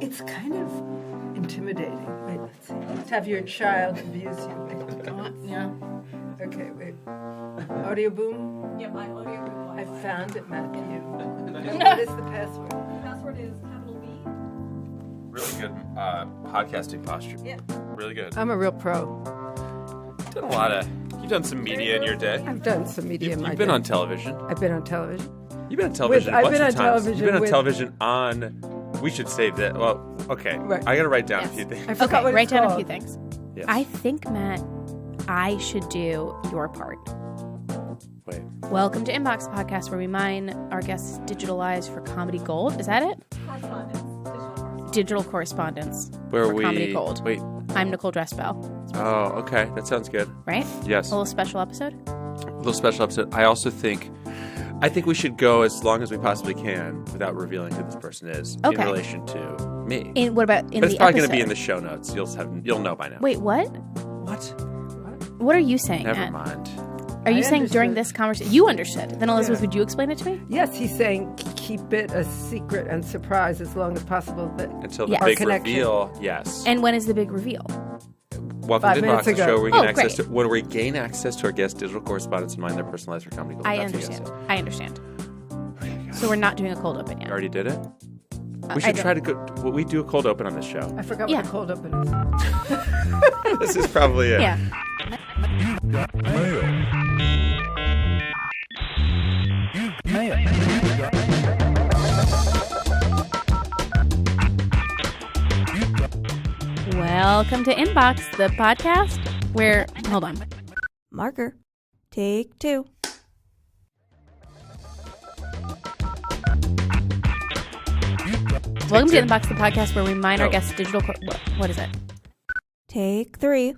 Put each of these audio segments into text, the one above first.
It's kind of intimidating. Wait, let's see. Let's have your child abuse you. Yeah. Okay, wait. Audio boom? Yeah, my audio boom. I found it, Matthew. What is the password? The password is capital B. Really good podcasting posture. Yeah. Really good. I'm a real pro. You've done some media in your day. I've done some media in my You've been day. on television. I've been on television. You've been on television I've a bunch been of on times. television You've been on with- television on... We should save that. Well, okay. Right. I got to write down Yes. a few things. I forgot what write it's down a called. few things. Yes. I think, Matt, I should do your part. Wait. Welcome to Inbox, the podcast where we mine our guests' digital lives for comedy gold. Is that it? Correspondence. Digital correspondence Where for we... comedy gold. Wait. I'm Nicole Dressbell, Oh, okay. That sounds good. right? Yes. A little special episode. A little special episode. I think we should go as long as we possibly can without revealing who this person is in Okay. relation to me. What about in but it's the probably episode? going to be in the show notes. You'll know by now. Wait, what? What? What are you saying, Never Matt? mind. Are you I saying during understood. this conversation? You understood. Then, Elizabeth, Yeah. would you explain it to me? Yes, he's saying keep it a secret and surprise as long as possible. But Until the Yes. big Our connection. reveal, yes. And when is the big reveal? Welcome 5 to Inbox, minutes the ago. show where we gain Oh, access great. to our guests' digital correspondence and mind their personal lives for comedy gold. I That's what you understand. said. I understand. So we're not doing a cold open You yet. already did it? I We should don't- try to go. Well, we do a cold open on this show. I forgot Yeah. what the cold open is. This is probably it. Yeah. Welcome to Inbox, the podcast where... Hold on. Marker. Take 2. Welcome to Inbox, the podcast where we mine our No. guests' digital... What is it? Take 3.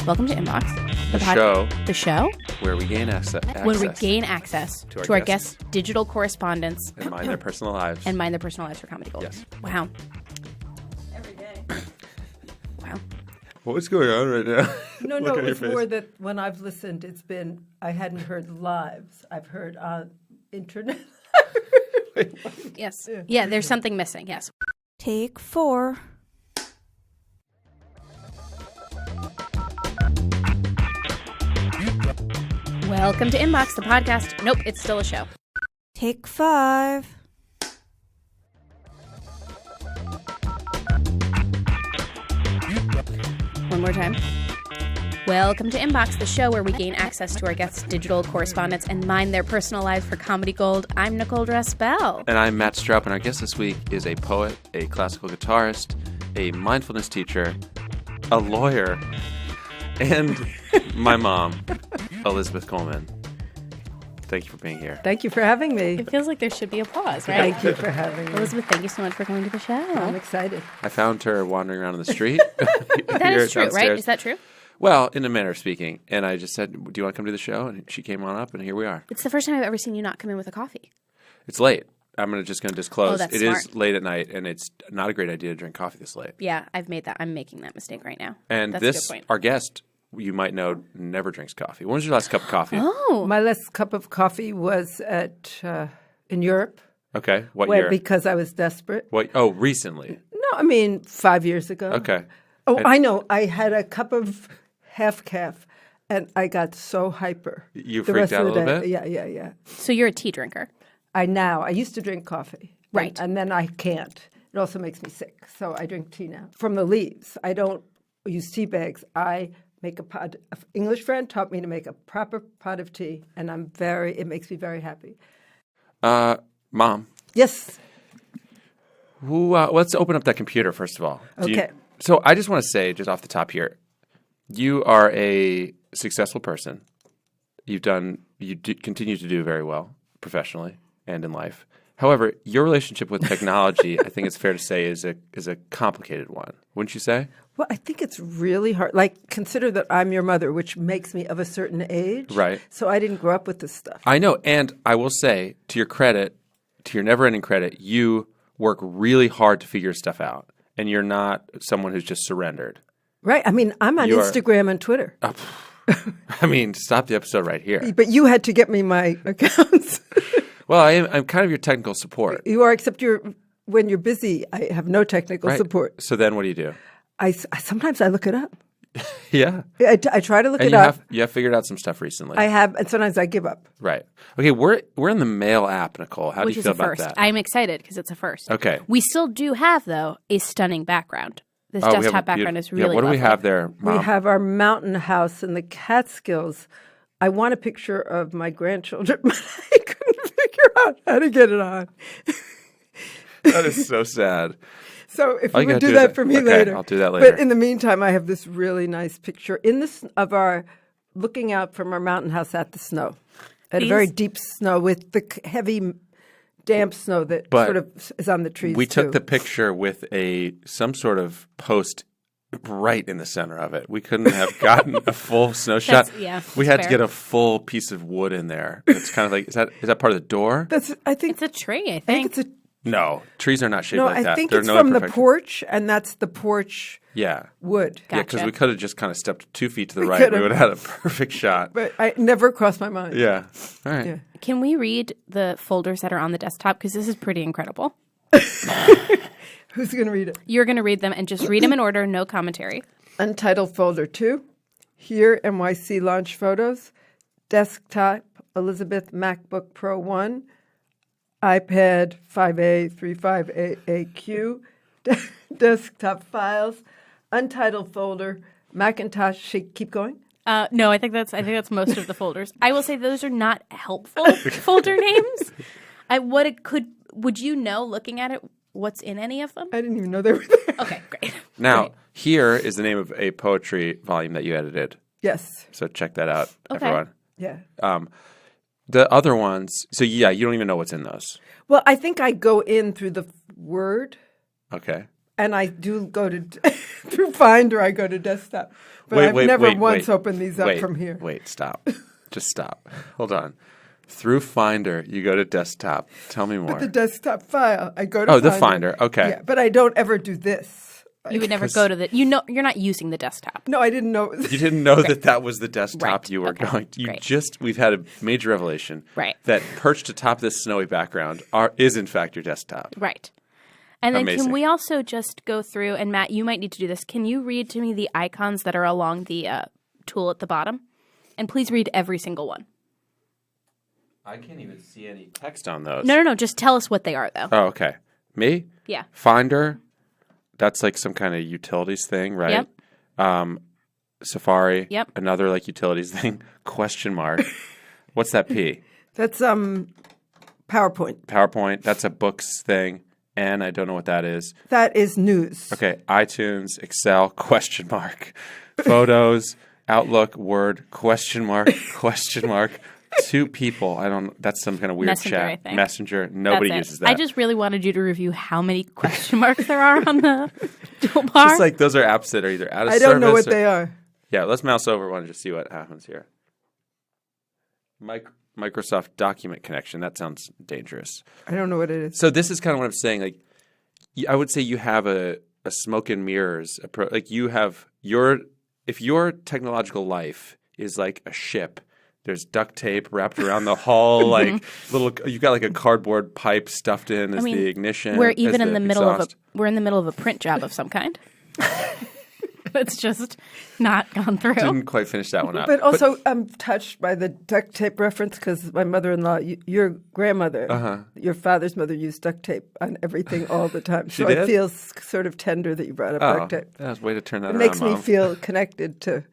Welcome to Inbox. The show The show where we gain access. where we gain access to our guests' digital correspondence and mind their personal lives. and mine their personal lives for comedy gold. Yes. Wow. Every day. Wow. What's going on right now? No, Look on your it's face. more that when I've listened, it's been, I hadn't heard lives. I've heard on internet. Yes. Yeah, there's something missing. Yes. Take 4. Welcome to Inbox, the podcast. Nope, it's still a show. Take 5. One more time. Welcome to Inbox, the show where we gain access to our guests' digital correspondence and mine their personal lives for comedy gold. I'm Nicole Dressbell. And I'm Matt Straub, and our guest this week is a poet, a classical guitarist, a mindfulness teacher, a lawyer, and my mom, Elizabeth Coleman. Thank you for being here. Thank you for having me. It feels like there should be applause, right? Thank you for having me. Elizabeth, thank you so much for coming to the show. I'm excited. I found her wandering around on the street. That is true, right? Is that true? Well, in a manner of speaking. And I just said, do you want to come to the show? And she came on up, and here we are. It's the first time I've ever seen you not come in with a coffee. It's late. I'm just going to disclose. Oh, that's It is smart. late at night, and it's not a great idea to drink coffee this late. Yeah, I'm making that mistake right now. And That's a this, good point. our guest, you might know, never drinks coffee. When was your last cup of coffee? Oh, My last cup of coffee was in Europe, Okay. What year? because I was desperate. Oh, recently. No, I mean 5 years ago. Okay. Oh, And- I know. I had a cup of half calf, and I got so hyper. You the freaked rest out of a the little day. bit? Yeah. so you're a tea drinker. I used to drink coffee. Right. And then I can't. It also makes me sick. So I drink tea now. From the leaves. I don't use tea bags. I make a pot. An English friend taught me to make a proper pot of tea, and it makes me very happy. Mom, Yes. let's open up that computer, first of all. Okay. So I just want to say, just off the top here, you are a successful person. You continue to do very well professionally and in life. However, your relationship with technology, I think it's fair to say, is a complicated one. Wouldn't you say? Well, I think it's really hard. Like, consider that I'm your mother, which makes me of a certain age. Right. So I didn't grow up with this stuff. I know, and I will say, to your credit, to your never-ending credit, you work really hard to figure stuff out, and you're not someone who's just surrendered. Right. I mean, I'm on You are- Instagram and Twitter. I mean, stop the episode right here. But you had to get me my accounts. Well, I'm kind of your technical support. You are, except when you're busy, I have no technical Right? support. So then what do you do? Sometimes I look it up. Yeah. I try to look And it up. you have figured out some stuff recently. I have, and sometimes I give up. Right. Okay, we're in the mail app, Nicole. How Which do you is feel a about first. that? I'm excited because it's a first. Okay. We still do have, though, a stunning background. This We have a desktop background is really what do we lovely. have there, Mom? We have our mountain house in the Catskills. I want a picture of my grandchildren, but I couldn't figure out how to get it on. That is so sad. So if All you you would gotta do do is that for me okay, later. I'll do that later. But in the meantime, I have this really nice picture of our looking out from our mountain house at the snow, at a very deep snow with the heavy, damp snow that But sort of is on the trees. We took too. the picture with some sort of post right in the center of it. We couldn't have gotten a full snow shot. Yeah, we that's had to fair. get a full piece of wood in there. It's kind of like is that part of the door? I think It's a tree, I I think. think it's a No, trees are not shaped no. like that. I think They're it's no from the imperfection. porch, and that's the porch Yeah. wood. Yeah, because Gotcha. we could have just kind of stepped 2 feet to the right. could've. We would have had a perfect shot. But I never crossed my mind. Yeah. All right. Yeah. Can we read the folders that are on the desktop? Because this is pretty incredible. Who's going to read it? You're going to read them and just read them in order, no commentary. Untitled folder 2. Here, NYC launch photos. Desktop, Elizabeth MacBook Pro 1. iPad 5A 35AQ. Desktop files. Untitled folder. Macintosh. Keep going. No, I think that's most of the folders. I will say those are not helpful folder names. Would you know, looking at it, what's in any of them? I didn't even know they were there. Okay, great. Now, Great. here is the name of a poetry volume that you edited. Yes. So check that out, Okay. everyone. Yeah. The other ones, so yeah, you don't even know what's in those. Well, I think I go in through the Word, Okay. and I do go to through Finder. I go to desktop, but I've never once opened these up from here. Wait, stop. Just stop. Hold on. Through Finder, you go to desktop. Tell me more. The desktop file. I go to Oh, the Finder. Okay. Yeah, but I don't ever do this. You would never go to the. You're not using the desktop. No, I didn't know. You didn't know that was the desktop Right. you were Okay. going to. Great. We've had a major revelation. Right. That perched atop this snowy background is in fact your desktop. Right. And then Amazing. can we also just go through, and Matt, you might need to do this. Can you read to me the icons that are along the tool at the bottom? And please read every single one. I can't even see any text on those. No. Just tell us what they are, though. Oh, okay. Me? Yeah. Finder, that's like some kind of utilities thing, right? Yep. Safari, Yep. another like utilities thing. Question mark. What's that P? That's PowerPoint. PowerPoint, that's a books thing. N, I don't know what that is. That is news. Okay, iTunes, Excel, question mark. Photos, Outlook, Word, question mark, question mark. 2 people. That's some kind of weird Messenger, chat. I think. Messenger. Nobody That's it. uses that. I just really wanted you to review how many question marks there are on the toolbar. Just like those are apps that are either out of I service. don't know what or- they are. Yeah, let's mouse over one and just see what happens here. Microsoft Document Connection. That sounds dangerous. I don't know what it is. So this is kind of what I'm saying. Like, I would say you have a smoke and mirrors approach. Like you have if your technological life is like a ship. There's duct tape wrapped around the hull, like you've got like a cardboard pipe stuffed in as the ignition. We're as even in the the middle exhaust. we're in the middle of a print job of some kind. It's just not gone through. Didn't quite finish that one up. But also, I'm touched by the duct tape reference because my mother-in-law, your grandmother, your father's mother, used duct tape on everything all the time. She So did? it feels sort of tender that you brought up duct tape. That's a way to turn that It around, makes me Mom. feel connected to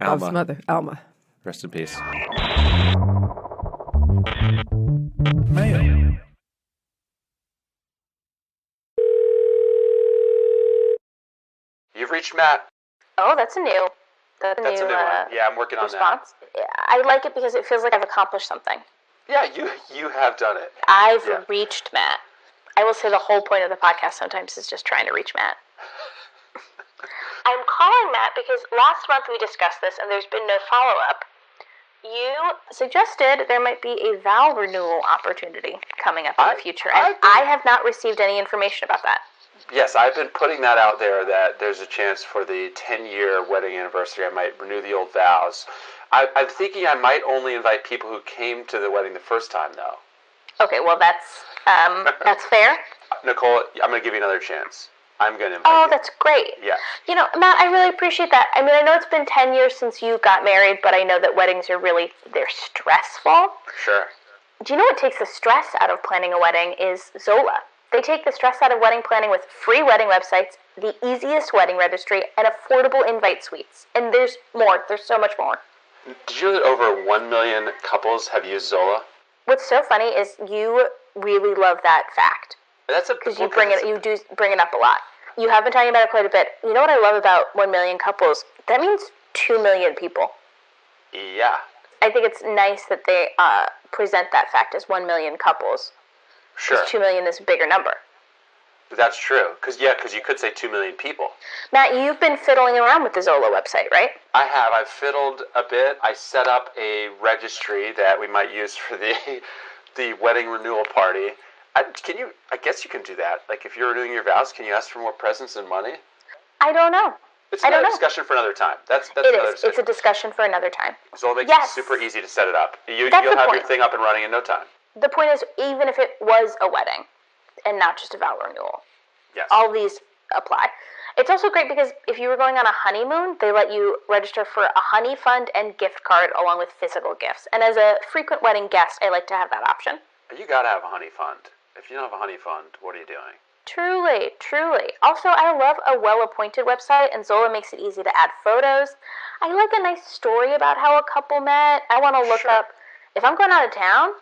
Bob's Alma. mother, Alma. Rest in peace. Mail. You've reached Matt. Oh, that's a new That's a new one. Yeah, I'm working on response. I like it because it feels like I've accomplished something. that. Yeah, you have done it. I've Yeah. reached Matt. I will say the whole point of the podcast sometimes is just trying to reach Matt. I'm calling Matt because last month we discussed this and there's been no follow-up. You suggested there might be a vow renewal opportunity coming up in the future, and I have not received any information about that. Yes, I've been putting that out there that there's a chance for the 10-year wedding anniversary. I might renew the old vows. I'm thinking I might only invite people who came to the wedding the first time, though. Okay, well, that's fair. Nicole, I'm going to give you another chance. I'm going to invite Oh, you. that's great. Yeah. You know, Matt, I really appreciate that. I mean, I know it's been 10 years since you got married, but I know that weddings are they're stressful. Sure. Do you know what takes the stress out of planning a wedding is Zola. They take the stress out of wedding planning with free wedding websites, the easiest wedding registry, and affordable invite suites. And there's more. There's so much more. Did you know that over 1 million couples have used Zola? What's so funny is you really love that fact. That's Because you do bring it up a lot. You have been talking about it quite a bit. You know what I love about 1 million couples? That means 2 million people. Yeah. I think it's nice that they present that fact as 1 million couples. Sure. Because 2 million is a bigger number. That's true. Because you could say 2 million people. Matt, you've been fiddling around with the Zola website, right? I have. I've fiddled a bit. I set up a registry that we might use for the wedding renewal party. I guess you can do that. Like, if you're renewing your vows, can you ask for more presents and money? I don't know. It's I don't another know. discussion for another time. That's It another is. discussion. It's a discussion for another time. Zola makes Yes. it super easy to set it up. You'll That's the have your point. thing up and running in no time. The point is, even if it was a wedding and not just a vow renewal, Yes. all these apply. It's also great because if you were going on a honeymoon, they let you register for a honey fund and gift card along with physical gifts. And as a frequent wedding guest, I like to have that option. You got to have a honey fund. If you don't have a honey fund, what are you doing? Truly, truly. Also, I love a well-appointed website, and Zola makes it easy to add photos. I like a nice story about how a couple met. I want to look Sure. up, if I'm going out of town,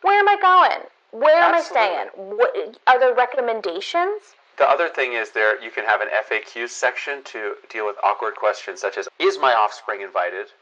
where am I going? Where am I Absolutely. staying? Are there recommendations? The other thing is you can have an FAQ section to deal with awkward questions such as, is my offspring invited?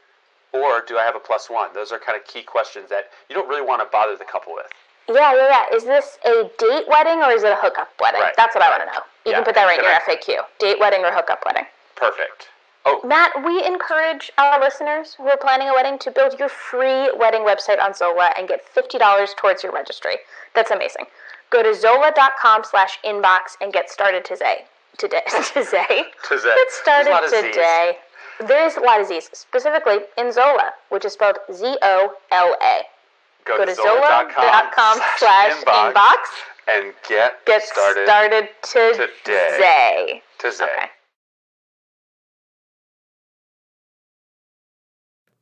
Or do I have a +1? Those are kind of key questions that you don't really want to bother the couple with. Yeah. Is this a date wedding or is it a hookup wedding? Right. That's what I want to know. You Yeah. can put that right in your Correct. FAQ. Date wedding or hookup wedding. Perfect. Oh, Matt, we encourage our listeners who are planning a wedding to build your free wedding website on Zola and get $50 towards your registry. That's amazing. Go to zola.com/inbox and get started today. Today. Get Today. started There's a lot of Zs. today. There is a lot of Z's, specifically in Zola, which is spelled ZOLA. go to zola.com/inbox and get started today. today. Okay.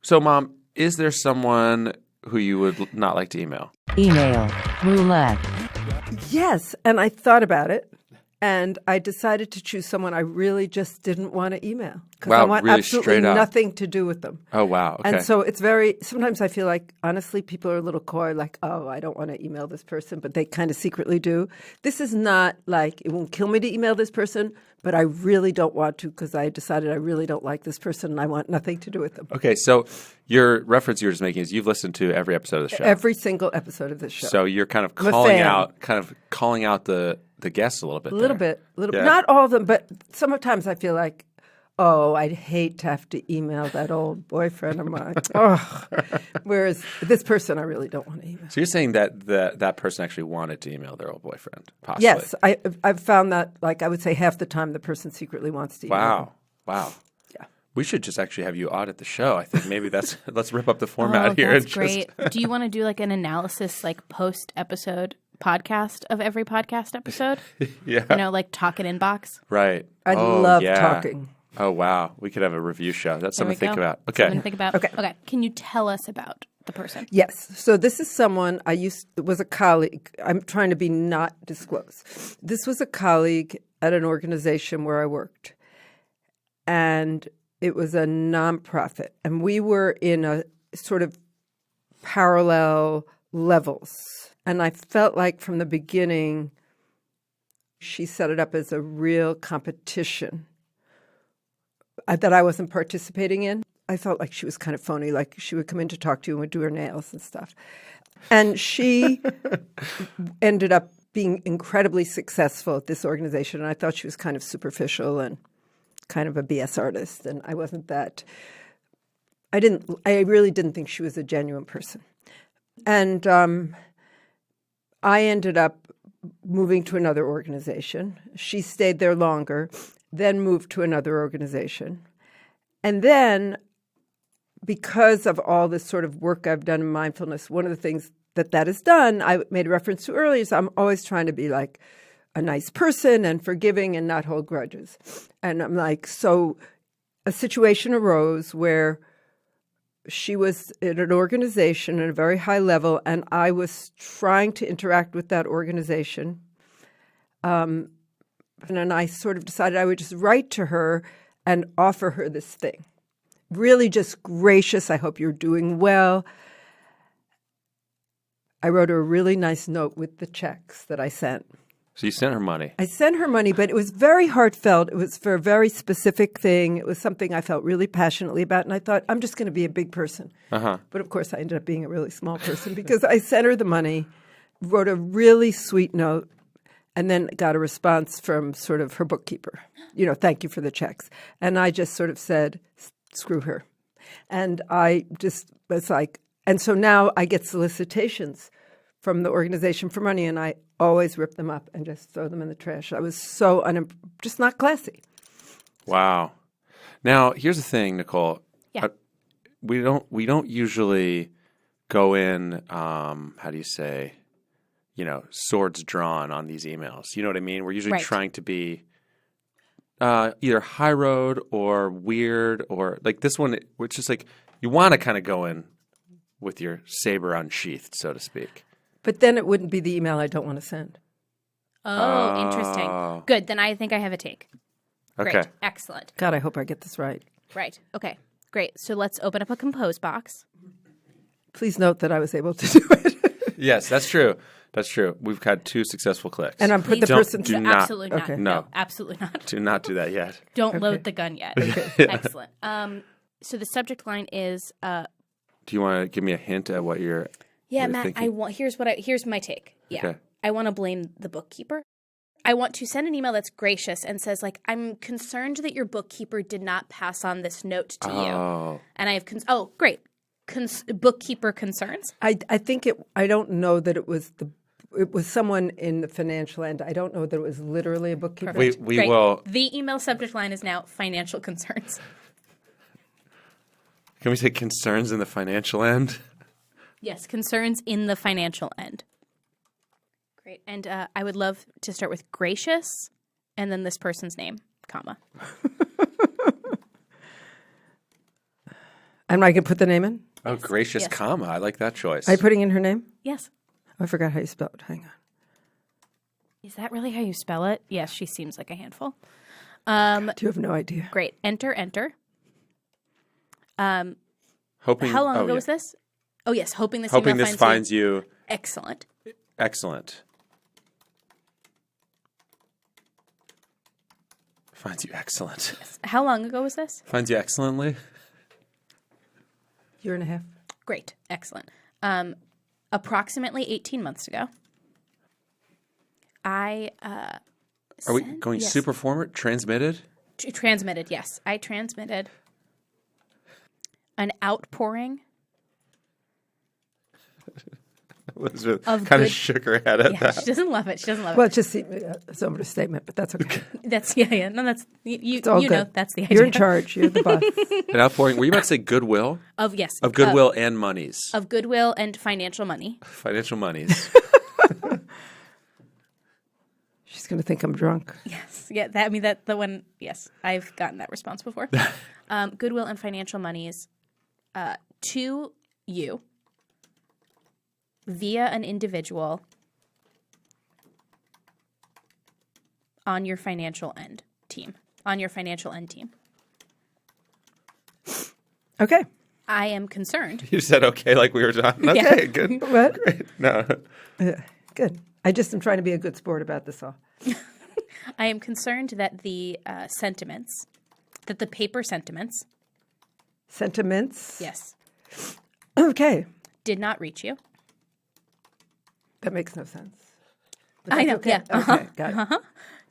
So, Mom, is there someone who you would not like to email? Email roulette. Yes, and I thought about it, and I decided to choose someone I really just didn't want to email because Wow, I want really absolutely straight up. nothing to do with them. Oh, wow. Okay. And so it's sometimes I feel like, honestly, people are a little coy, like, oh, I don't want to email this person, but they kind of secretly do. This is not like, it won't kill me to email this person, but I really don't want to because I decided I really don't like this person and I want nothing to do with them. Okay, so your reference you were just making is you've listened to every episode of the show. Every single episode of this show. So you're kind of I'm a calling fan. out the guests a little bit. A little there. bit. Yeah. Not all of them, but sometimes I feel like, oh, I'd hate to have to email that old boyfriend of mine. Oh. Whereas this person, I really don't want to email. So you're saying that that person actually wanted to email their old boyfriend, possibly? Yes, I've found that, like, I would say half the time the person secretly wants to email them. Wow. Yeah. We should just actually have you audit the show. I think maybe let's rip up the format here. That's and great. Do you want to do like an analysis, like post-episode podcast of every podcast episode? Yeah. You know, like talk in inbox. Right. I love talking. Oh, wow. We could have a review show. That's There something we to think go. about. Okay. Something to think about. Okay. Can you tell us about the person? Yes. So this is someone was a colleague. I'm trying to be not disclosed. This was a colleague at an organization where I worked. And it was a nonprofit. And we were in a sort of parallel levels. And I felt like from the beginning, she set it up as a real competition that I wasn't participating in. I felt like she was kind of phony, like she would come in to talk to you and would do her nails and stuff. And she ended up being incredibly successful at this organization. And I thought she was kind of superficial and kind of a BS artist. And I wasn't that. I really didn't think she was a genuine person. And I ended up moving to another organization. She stayed there longer, then moved to another organization. And then, because of all this sort of work I've done in mindfulness, one of the things that has done, I made reference to earlier, is I'm always trying to be like a nice person and forgiving and not hold grudges. And I'm like, so a situation arose where she was in an organization at a very high level, and I was trying to interact with that organization. And I sort of decided I would just write to her and offer her this thing. Really just gracious, I hope you're doing well. I wrote her a really nice note with the checks that I sent. So you sent her money. I sent her money, but it was very heartfelt. It was for a very specific thing. It was something I felt really passionately about, and I thought, I'm just going to be a big person. Uh-huh. But of course, I ended up being a really small person because I sent her the money, wrote a really sweet note, and then got a response from sort of her bookkeeper. Thank you for the checks. And I just sort of said, screw her. And I just was like, and so now I get solicitations from the organization for money, and I always rip them up and just throw them in the trash. I was so just not classy. Wow. Now, here's the thing, Nicole. Yeah. We don't usually go in, how do you say, swords drawn on these emails. You know what I mean? We're usually trying to be either high road or weird, or like this one, which is like you want to kind of go in with your saber unsheathed, so to speak. But then it wouldn't be the email I don't want to send. Oh, interesting. Good. Then I think I have a take. Great. Okay. Excellent. God, I hope I get this right. Right. Okay. Great. So let's open up a compose box. Please note that I was able to do it. Yes, that's true. That's true. We've had 2 successful clicks. And I'm put the Don't- person do not- Absolutely not. okay. No. Absolutely not. Do not do that yet. Don't Okay. load the gun yet. Excellent. So the subject line is Do you want to give me a hint at what you're yeah, what you're Matt, thinking? here's my take. Yeah. Okay. I want to blame the bookkeeper. I want to send an email that's gracious and says, like, I'm concerned that your bookkeeper did not pass on this note to you. Oh. And I have, great. Bookkeeper concerns. I think I don't know that it was someone in the financial end. I don't know that it was literally a bookkeeper. We Great. will. The email subject line is now financial concerns. Can we say concerns in the financial end? Yes, concerns in the financial end. Great. And I would love to start with gracious and then this person's name, comma. Am I going to put the name in? Oh, gracious Yes. comma. I like that choice. Are you putting in her name? Yes. I forgot how you spell it. Hang on. Is that really how you spell it? Yes, she seems like a handful. Do you have no idea? Great. Enter. Hoping, How long ago yeah. was this? Oh, yes. Hoping this Hoping email this finds you excellent. excellent. Finds you excellent. How long ago was this? Finds you excellently. Year and a half. Great. Excellent. Approximately 18 months ago, I Are we sent- going yes. super forward? Transmitted? Transmitted, yes. I transmitted an outpouring Elizabeth Of kind of good- shook her head at Yeah, that. she doesn't love it. She doesn't love Well, it. it's just it's over a statement, but that's okay. That's yeah. No, that's you. It's all You good. know, that's the idea. You're in charge. You're the boss. An outpouring. Were you about to say goodwill? Of yes, Of goodwill and monies. of goodwill and financial money. Financial monies. She's going to think I'm drunk. Yes, yeah. That the one. Yes, I've gotten that response before. Goodwill and financial monies to you via an individual on your financial end team. On your financial end team. Okay. I am concerned. You said okay like we were done. Okay, good. What? No. Good. I just am trying to be a good sport about this all. I am concerned that the sentiments, that the paper sentiments, Sentiments? yes, Okay. did not reach you. That makes no sense. But I that's know, okay. yeah. Okay, got it.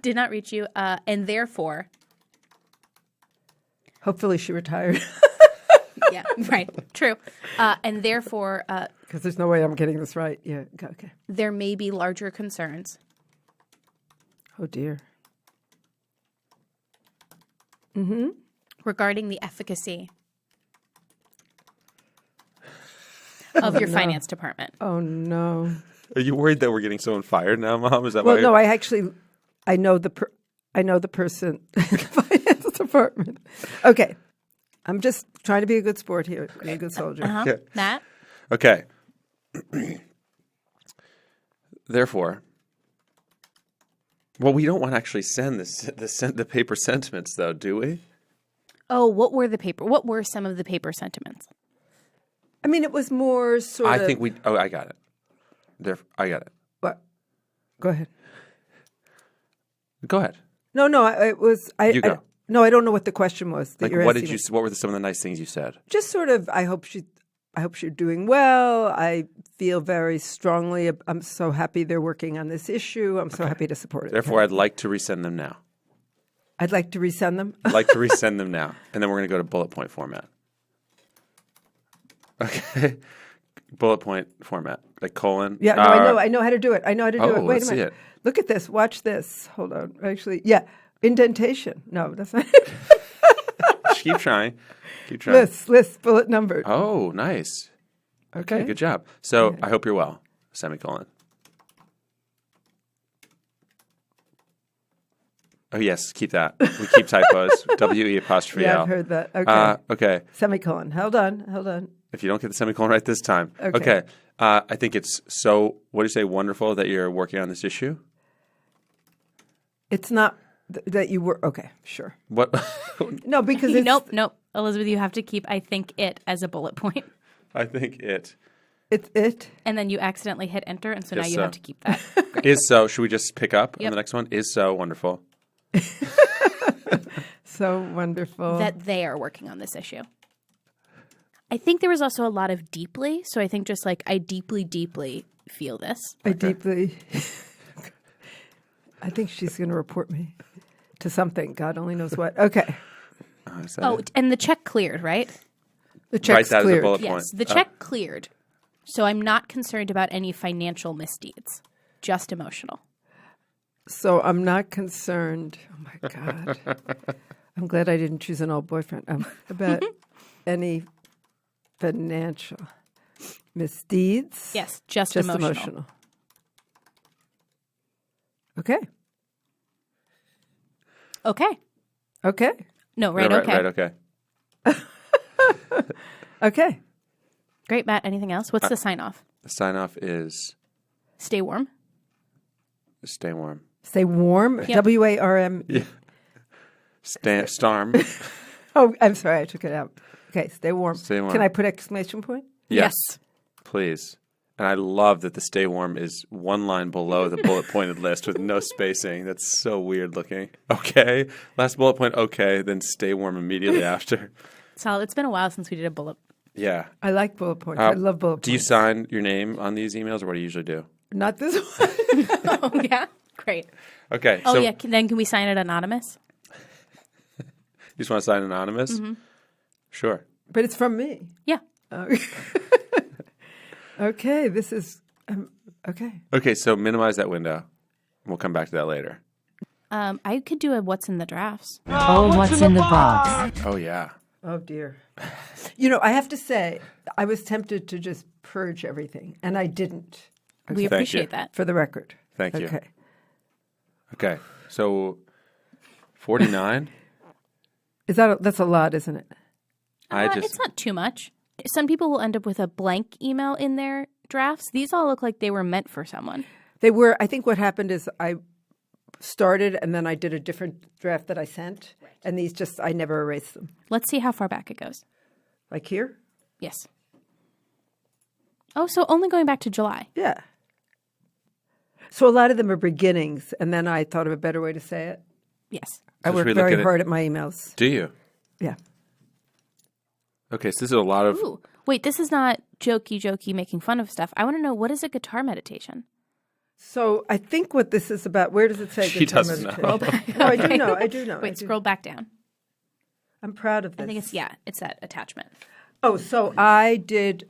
Did not reach you, and therefore, Hopefully she retired yeah, right, true, and therefore, because there's no way I'm getting this right. Yeah, okay. there may be larger concerns Oh, dear. Regarding the efficacy of your finance department. Oh, no. Are you worried that we're getting someone fired now, Mom? Is that Well, why? no, I know the person in the finance department. Okay. I'm just trying to be a good sport here, be a good soldier. Okay. Matt? Okay. Therefore, well, we don't want to actually send the paper sentiments, though, do we? Oh, what were some of the paper sentiments? I mean, it was more sort of. I think we. Oh, I got it. I got it. What? Go ahead. Go ahead. No, it was. You go. No, I don't know what the question was. That Like, you're what asking did you? me. What were some of the nice things you said? Just sort of. I hope you're doing well. I feel very strongly. I'm so happy they're working on this issue. I'm so happy to support it. Therefore, I'd like to resend them now. I'd like to resend them. I'd like to resend them now, and then we're going to go to bullet point format. Okay, bullet point format, like colon. Yeah, no, I know how to do it. I know how to do Oh, it. Wait let's a see minute. it. Look at this. Watch this. Hold on. Actually, yeah, indentation. No, that's not. Keep trying. Keep trying. List, bullet number. Oh, nice. Okay. Good job. So I hope you're well. Semicolon. Oh yes, keep that. We keep typos. W-E apostrophe Yeah, L. I've heard that. Okay. Okay. Semicolon. Hold on. If you don't get the semicolon right this time. Okay. I think it's so, what do you say, wonderful that you're working on this issue? It's not that you were. Okay, sure. What? No, because it's, Nope. Elizabeth, you have to keep I think it as a bullet point. I think it it's it. And then you accidentally hit enter, and so now Yes, you so. have to keep that. is so. Should we just pick up on Yep. the next one? Is so wonderful. So wonderful. That they are working on this issue. I think there was also a lot of deeply. So I think just like I deeply, deeply feel this. I deeply. I think she's going to report me to something. God only knows what. Okay. Is that Oh, it? and the check cleared, right? The Write check's that as a cleared. bullet Yes, point. the check cleared. So I'm not concerned about any financial misdeeds, just emotional. So I'm not concerned. Oh my God. I'm glad I didn't choose an old boyfriend. About any financial misdeeds. Yes, just Emotional. emotional. Okay. Okay. Okay. No, right, No, okay. Right, okay. Okay. Great, Matt. Anything else? What's the sign off? The sign off is Stay warm. stay warm. Stay warm. Yep. WARM. Yeah. Storm. Oh, I'm sorry. I took it out. Okay. Stay warm. Stay warm. Can I put exclamation point? Yes. Please. And I love that the stay warm is one line below the bullet pointed list with no spacing. That's so weird looking. Okay. Last bullet point, okay. Then stay warm immediately after. Solid. It's been a while since we did a bullet. Yeah. I like bullet points. I love bullet points. Do you sign your name on these emails or what do you usually do? Not this one. Oh, yeah? Great. Okay. Oh, so yeah. Then can we sign it anonymous? You just want to sign anonymous? Mm-hmm. Sure. But it's from me. Yeah. Okay. This is okay. Okay. So minimize that window. We'll come back to that later. I could do a what's in the drafts. Oh, what's in the box? Oh, yeah. Oh dear. You know, I have to say, I was tempted to just purge everything, and I didn't. We Thank you. appreciate that. For the record. Thank you. Okay. Okay. So 49. That's a lot, isn't it? It's not too much. Some people will end up with a blank email in their drafts. These all look like they were meant for someone. They were. I think what happened is I started, and then I did a different draft that I sent, and these I never erased them. Let's see how far back it goes. Like here? Yes. Oh, so only going back to July. Yeah. So a lot of them are beginnings, and then I thought of a better way to say it. Yes. I So should work we look very at it? hard at my emails. Do you? Yeah. Okay. So this is a lot of. Ooh. Wait, this is not jokey making fun of stuff. I want to know, what is a guitar meditation? So I think what this is about, where does it say? She guitar doesn't meditation? know. No, I do know. Wait, scroll back down. I'm proud of this. I think it's that attachment. Oh, so I did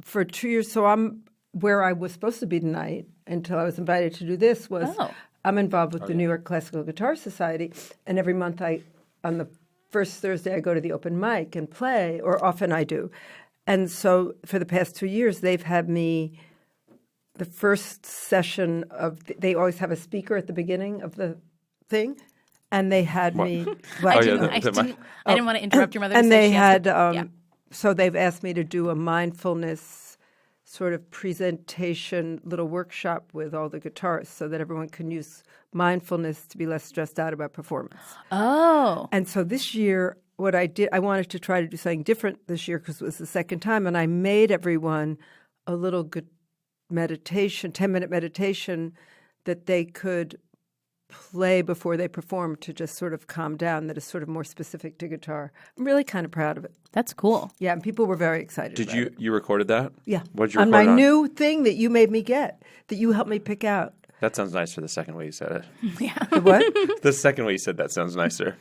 for 2 years. So I'm where I was supposed to be tonight until I was invited to do this was Oh. I'm involved with the New York Classical Guitar Society, and every month on the first Thursday, I go to the open mic and play, or often I do. And so for the past 2 years, they've had me, the first session they always have a speaker at the beginning of the thing, and they had me. I Oh, didn't, yeah, I, the didn't, I didn't want to interrupt your mother. And to say they she has had, to- so they've asked me to do a mindfulness sort of presentation, little workshop with all the guitarists so that everyone can use mindfulness to be less stressed out about performance. Oh. And so this year, what I did, I wanted to try to do something different this year because it was the second time, and I made everyone a little good meditation, 10-minute meditation that they could play before they perform to just sort of calm down, that is sort of more specific to guitar. I'm really kind of proud of it. That's cool. Yeah, and people were very excited Did about you it. you recorded that? Yeah. What'd you on record my on? new thing that you made me get, that you helped me pick out. That sounds nicer the second way you said it. The what? The second way you said that sounds nicer.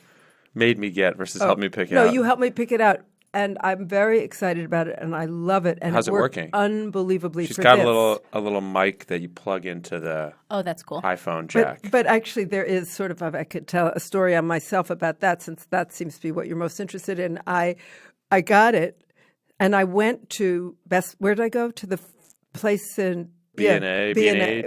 Made me get versus help me pick it No, out. you helped me pick it out, and I'm very excited about it, and I love it. And How's it worked working? unbelievably She's for got this. a little mic that you plug into the Oh, that's cool. iPhone jack. But actually, there is sort of I could tell a story on myself about that, since that seems to be what you're most interested in. I got it, and I went to Where did I go? To the place in B&A, B&H.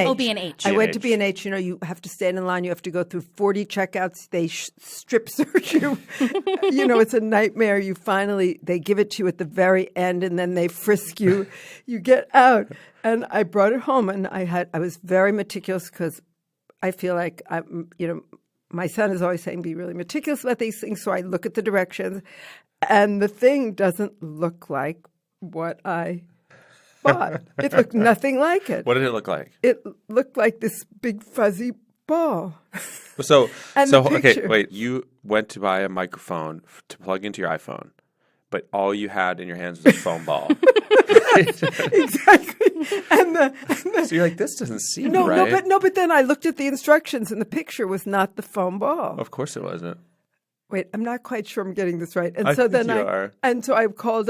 Oh, B&H. I went to B&H. B&H. You know, you have to stand in line. You have to go through 40 checkouts. They strip search you. You know, it's a nightmare. They give it to you at the very end, and then they frisk you. You get out. And I brought it home, and I was very meticulous because I feel like my son is always saying, be really meticulous about these things. So I look at the directions, and the thing doesn't look like what I bought. It looked nothing like it. What did it look like? It looked like this big fuzzy ball. So, And so the okay, picture. wait. You went to buy a microphone to plug into your iPhone, but all you had in your hands was a foam ball. Exactly. And So you're like, this doesn't seem no, right. but then I looked at the instructions, and the picture was not the foam ball. Of course it wasn't. Wait, I'm not quite sure I'm getting this right. And I so think then you are. And so I called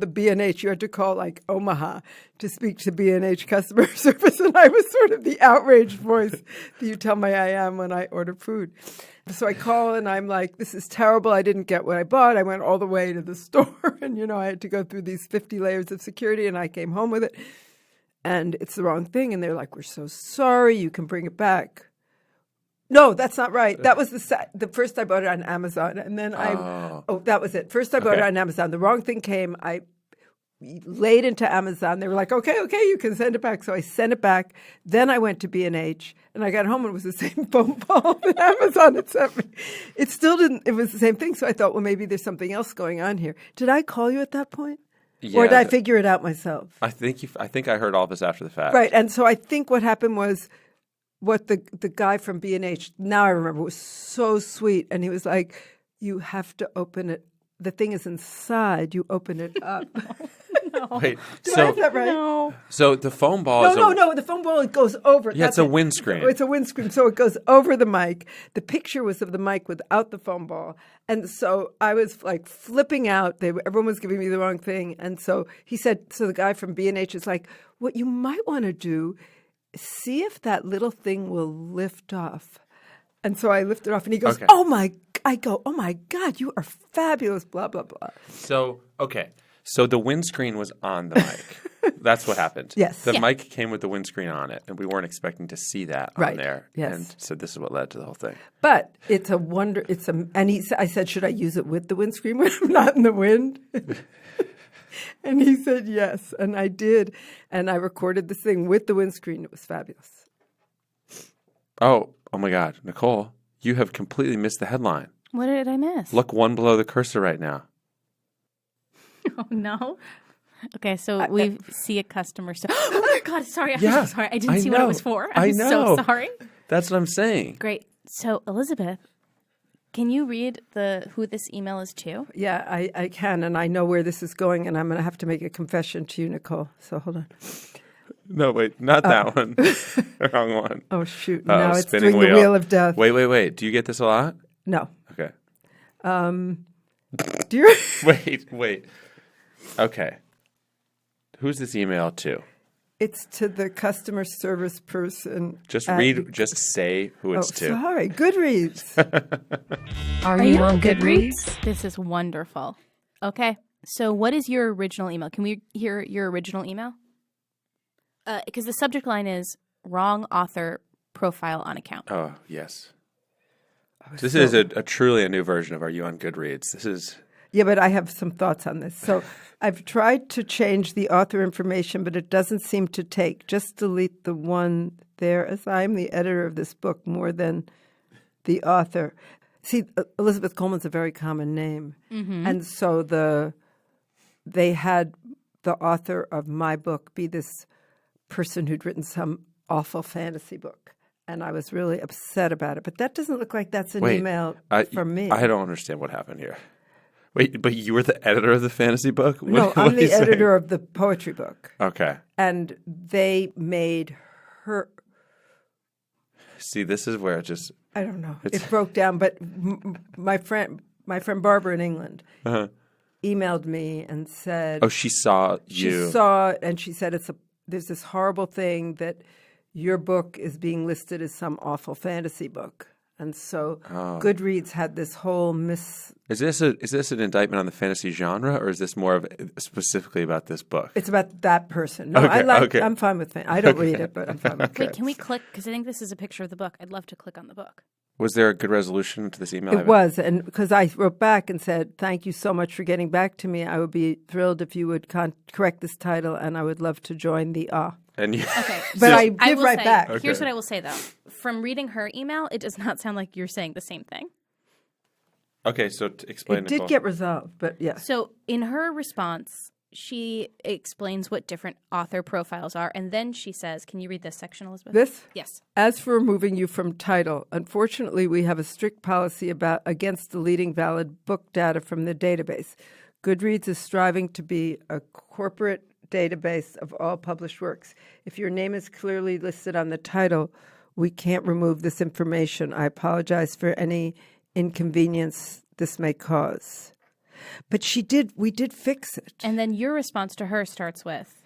the B&H. You had to call like Omaha to speak to B&H customer service, and I was sort of the outraged voice that you tell me I am when I order food. So I call, and I'm like, this is terrible. I didn't get what I bought. I went all the way to the store, and I had to go through these 50 layers of security, and I came home with it, and it's the wrong thing. And they're like, we're so sorry. You can bring it back. No, that's not right. That was the first I bought it on Amazon, and then that was it. First I bought it on Amazon. The wrong thing came. I laid into Amazon. They were like, okay, you can send it back. So I sent it back. Then I went to B&H, and I got home, and it was the same foam ball that Amazon had sent me. It still didn't. It was the same thing. So I thought, well, maybe there's something else going on here. Did I call you at that point? Or did I figure it out myself? I think I heard all this after the fact. Right. And so I think what happened was, what the guy from B&H, now I remember, was so sweet. And he was like, you have to open it. The thing is inside. You open it up. Wait, Do I have that right? No. so the foam ball is No. The phone ball, it goes over. Yeah, it's That's a windscreen. It's a windscreen. So it goes over the mic. The picture was of the mic without the foam ball. And so I was like flipping out. Everyone was giving me the wrong thing. And so he said, so the guy from B&H is like, what you might want to do, see if that little thing will lift off. And so I lift it off, and he goes, Okay. oh my God, you are fabulous, blah, blah, blah. So, okay. So the windscreen was on the mic. That's what happened. Yes. The Yeah. mic came with the windscreen on it, and we weren't expecting to see that on Right. there. Yes. And so this is what led to the whole thing. But it's a wonder. I said, should I use it with the windscreen when I'm not in the wind? And he said yes, and I did, and I recorded this thing with the windscreen. It was fabulous. Oh my God. Nicole, you have completely missed the headline. What did I miss? Look one below the cursor right now. Oh, no. Okay, so we see a customer. Oh my God! Sorry, I'm so sorry. I didn't see what it was for. I'm so sorry. That's what I'm saying. Great. So Elizabeth, can you read who this email is to? Yeah, I can, and I know where this is going, and I'm going to have to make a confession to you, Nicole. So hold on. No, wait, not that one. Wrong one. Oh shoot! Uh-oh, Now it's spinning doing the wheel of death. Wait. Do you get this a lot? No. Okay. Do you? Wait. Okay. Who's this email to? It's to the customer service person. Just at- just say who it's to. Sorry, Goodreads. Are you on Goodreads? This is wonderful. Okay, so what is your original email? Can we hear your original email? Because the subject line is wrong author profile on account. Oh, yes. This is a truly a new version of Are You on Goodreads? This is... Yeah, but I have some thoughts on this. So I've tried to change the author information, but it doesn't seem to take. Just delete the one there, as I'm the editor of this book more than the author. See, Elizabeth Coleman's a very common name. And so they had the author of my book be this person who'd written some awful fantasy book. And I was really upset about it. But that doesn't look like that's an email from me. I don't understand what happened here. Wait, but you were the editor of the fantasy book? No, What I'm are you the editor saying? of the poetry book. Okay. And they made her, See, this is where it just... I don't know, it broke down. But my friend Barbara in England emailed me and said... Oh, she saw you. She saw it, and she said there's this horrible thing that your book is being listed as some awful fantasy book. And so Goodreads had this whole Is this an indictment on the fantasy genre, or is this more of specifically about this book? It's about that person. No, Okay. I'm fine with I don't read it, but I'm fine with it. Wait, can we click? Because I think this is a picture of the book. I'd love to click on the book. Was there a good resolution to this email? It was, and because I wrote back and said, thank you so much for getting back to me. I would be thrilled if you would correct this title, and I would love to join the And you, Okay. But I I did will write say, back. Here's what I will say, though. From reading her email, it does not sound like you're saying the same thing. Okay, so explain. It did Nicole. get resolved, but yes. So in her response, she explains what different author profiles are, and then she says, can you read this section, Elizabeth? This? Yes. As for removing you from title, unfortunately, we have a strict policy against deleting valid book data from the database. Goodreads is striving to be a corporate database of all published works. If your name is clearly listed on the title, we can't remove this information. I apologize for any inconvenience this may cause. But we did fix it. And then your response to her starts with,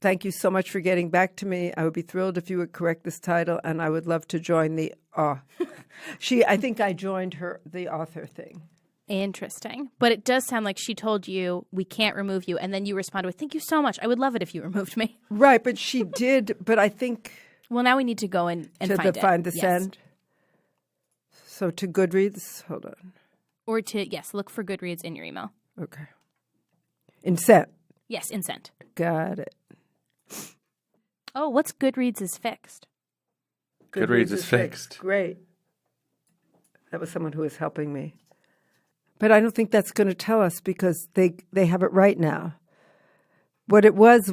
Thank you so much for getting back to me. I would be thrilled if you would correct this title, and I would love to join the I think I joined the author thing. interesting. But it does sound like she told you, we can't remove you, and then you responded with, thank you so much. I would love it if you removed me. Right, but she did, but I think Well, now we need to go and find it. the Yes. send. So to Goodreads, hold on. Or look for Goodreads in your email. Okay. In sent. Yes, in sent. Got it. Oh, what's Goodreads is fixed? Goodreads is fixed. Great. That was someone who was helping me. But I don't think that's going to tell us because they have it right now. What it was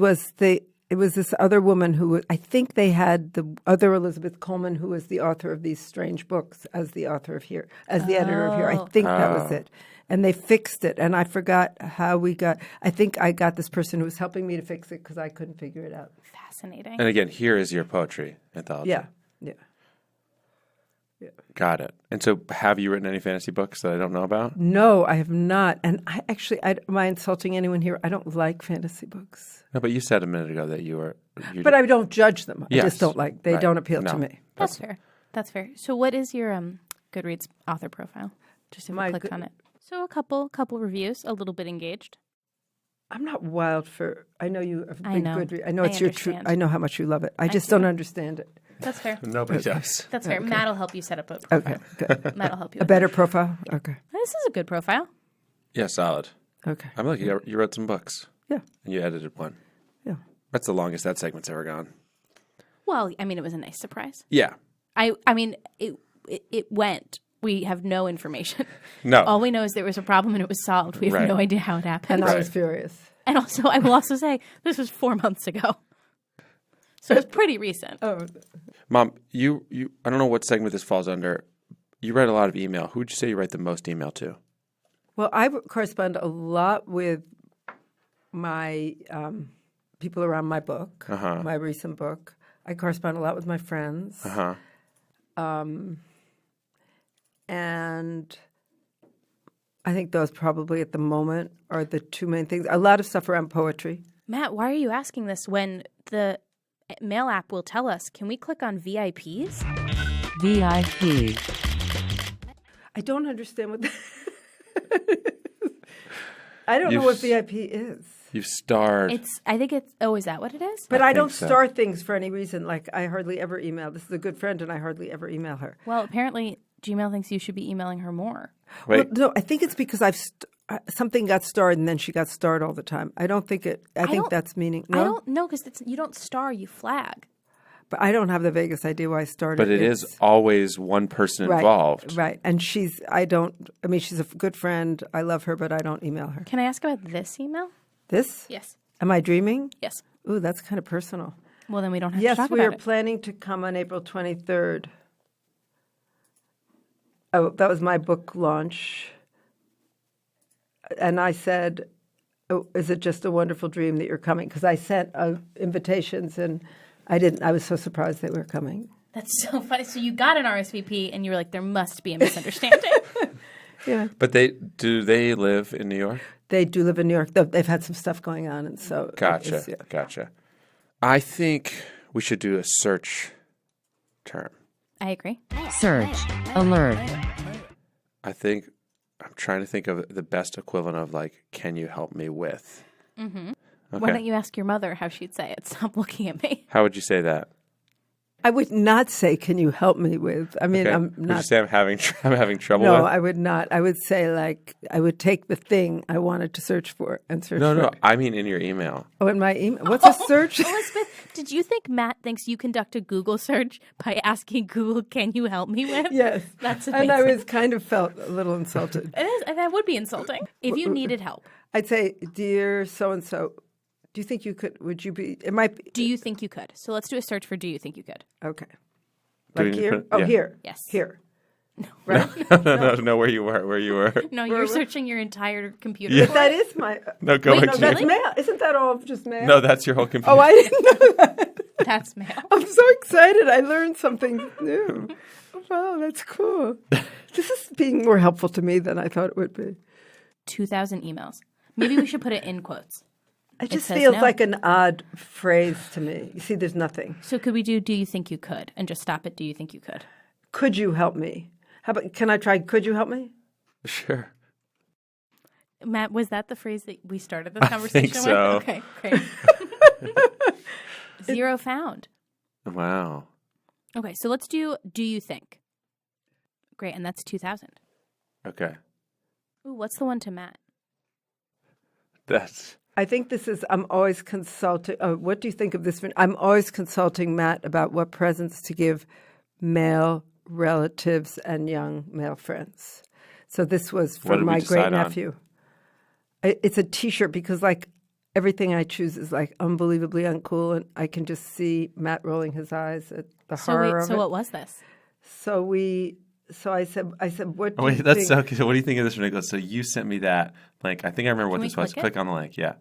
it was this other woman who, I think they had the other Elizabeth Coleman, who was the author of these strange books, as the author of here, as the editor of here. I think that was it. And they fixed it. And I forgot how I think I got this person who was helping me to fix it because I couldn't figure it out. Fascinating. And again, here is your poetry anthology. Yeah. Got it. And so have you written any fantasy books that I don't know about? No, I have not. And am I insulting anyone here? I don't like fantasy books. No, but you said a minute ago that you were... But I don't judge them. I Yes. just don't like. They Right. don't appeal to No. me. That's fair. That's fair. So what is your Goodreads author profile? Just if My I clicked on it. So a couple reviews, a little bit engaged. I'm not wild for. I know you have a I big know. Goodreads. I know I it's your truth. understand. I know how much you love it. I just don't understand it. That's fair. Nobody does. That's fair. Matt will help you set up a profile. Okay, good. Matt will help you. A with better profile. Okay, that. This is a good profile. Yeah, solid. okay. I'm lucky you wrote some books. Yeah, And you edited one. yeah. That's the longest that segment's ever gone. Well, I mean, it was a nice surprise. Yeah. I mean, it went. We have no information. No. All we know is there was a problem and it was solved. We have Right. no idea how it happened. And I was furious. And also, I will also say, this was 4 months ago. So it's pretty recent. Oh, Mom, you I don't know what segment this falls under. You write a lot of email. Who would you say you write the most email to? well, I correspond a lot with my people around my book, my recent book. I correspond a lot with my friends. And I think those probably at the moment are the two main things. A lot of stuff around poetry. Matt, why are you asking this when the mail app will tell us. Can we click on VIPs? VIP. I don't understand what I don't know You've what s- VIP is. You've starred. I think it's, oh, is that what it is? But I I don't think so. start things for any reason. Like, I hardly ever email. This is a good friend, and I hardly ever email her. Well, apparently Gmail thinks you should be emailing her more. Wait, Well, no, I think it's because something got starred, and then she got starred all the time. I don't think it. I think don't- that's meaning. No, I don't know because you don't star, you flag. but I don't have the vaguest idea why I started. but it is always one person right, involved. right? And she's a good friend. I love her, but I don't email her. Can I ask about this email? This? Yes. Am I dreaming? Yes. Ooh, that's kind of personal. Well, then we don't have to Yes, talk we are about it. planning to come on April 23rd. Oh, that was my book launch. And I said, oh, is it just a wonderful dream that you're coming? Because I sent invitations and I didn't. I was so surprised they were coming. That's so funny. So you got an RSVP and you were like, there must be a misunderstanding. Yeah. But do they live in New York? They do live in New York. They've had some stuff going on. And so. Gotcha. it's- yeah. Gotcha. I think we should do a search term. I agree. Search. Alert. I think I'm trying to think of the best equivalent of like, can you help me with? Mm-hmm. Okay. Why don't you ask your mother how she'd say it? Stop looking at me. How would you say that? I would not say, can you help me with? I mean, Okay. I'm Would you not. say I'm having trouble No, with? I would not. I would say, like, I would take the thing I wanted to search for and search for No. it. I mean in your email. Oh, in my email. What's a search? Elizabeth, did you think Matt thinks you conduct a Google search by asking Google, can you help me with? Yes. That's And I amazing. was kind of felt a little insulted. It is. That would be insulting. If you needed help, I'd say, dear so-and-so, do you think you could, would you be, it might be, do you think you could? So let's do a search for do you think you could? okay. Do Like we here? put- Oh, yeah. here. Yes. Here. Right? No, where you were. No, you're searching your entire computer. Yeah. for That it? is my, No, go Wait, back no, to that's your- mail. Isn't that all just mail? No, that's your whole computer. Oh, I didn't know that. That's mail. I'm so excited. I learned something new. Wow, that's cool. This is being more helpful to me than I thought it would be. 2,000 emails. Maybe we should put it in quotes. It just says feels no. like an odd phrase to me. You see, there's nothing. So could we do you think you could and just stop at do you think you could? Could you help me? How about, can I try, could you help me? Sure. Matt, was that the phrase that we started this conversation think so. with? Okay, great. 0 found. Wow. Okay, so let's do you think? Great, and that's 2,000. Okay. Ooh, what's the one to Matt? That's I think this is, I'm always consulting, what do you think of this? I'm always consulting Matt about what presents to give male relatives and young male friends. So this was What did from we my decide great on? nephew. It's a T-shirt because, like, everything I choose is, like, unbelievably uncool, and I can just see Matt rolling his eyes at the horror of So it. what was this? So I said, what do wait. you That's think? okay. So what do you think of this, Nicholas? So you sent me that link. I think I remember what Can we this was. click it? Click on the link. Yeah.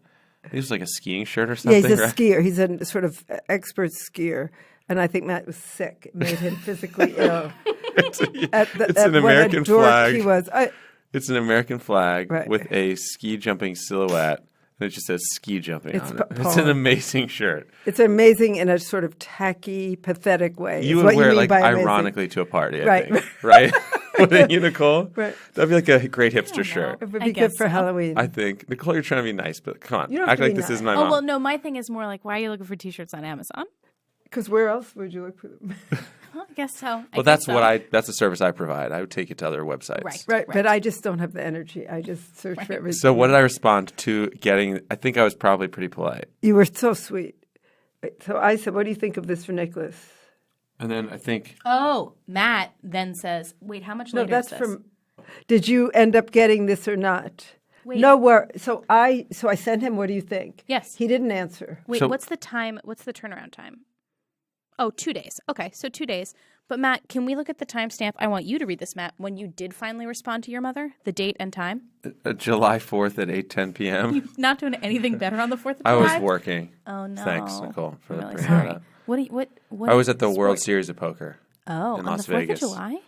I think it was like a skiing shirt or Yeah, something. he's a right? skier. He's a sort of expert skier. And I think Matt was sick. It made him physically ill. It's At an what a American dork flag. He was. It's an American flag Right. with a ski jumping silhouette, and it just says ski jumping It's on it. It's an Paul. amazing shirt. It's amazing in a sort of tacky, pathetic way. You is would what wear you it mean like by amazing. ironically to a party, I Right. think. Right? Wouldn't you, Nicole? Right. That'd be like a great hipster shirt. It would I be guess good for so. Halloween. I think. Nicole, you're trying to be nice, but come on. You don't have Act to be like this nice. is my Oh, mom. well, no, my thing is more like, why are you looking for T-shirts on Amazon? Because where else would you look for them? Well, I guess so. Well, that's that's a service I provide. I would take it to other websites. Right. Right, but I just don't have the energy. I just search for everything. So what did I respond to getting? I think I was probably pretty polite. You were so sweet. So I said, what do you think of this for Nicholas? And then I think Oh, Matt then says, wait, how much No, later that's is this? from. Did you end up getting this or not? Wait. No, where? So I sent him. What do you think? Yes. He didn't answer. Wait, So- what's the time? What's the turnaround time? Oh, 2 days. Okay, so 2 days. But Matt, can we look at the timestamp? I want you to read this, Matt, when you did finally respond to your mother, the date and time. July 4th at 8:10 p.m. Not doing anything better on the 4th of I July? was working. Oh, no. Thanks, Nicole, for I'm really bringing sorry. that up. What? I was at the World sport? Series of Poker. Oh, in on Las the 4th Vegas. of July?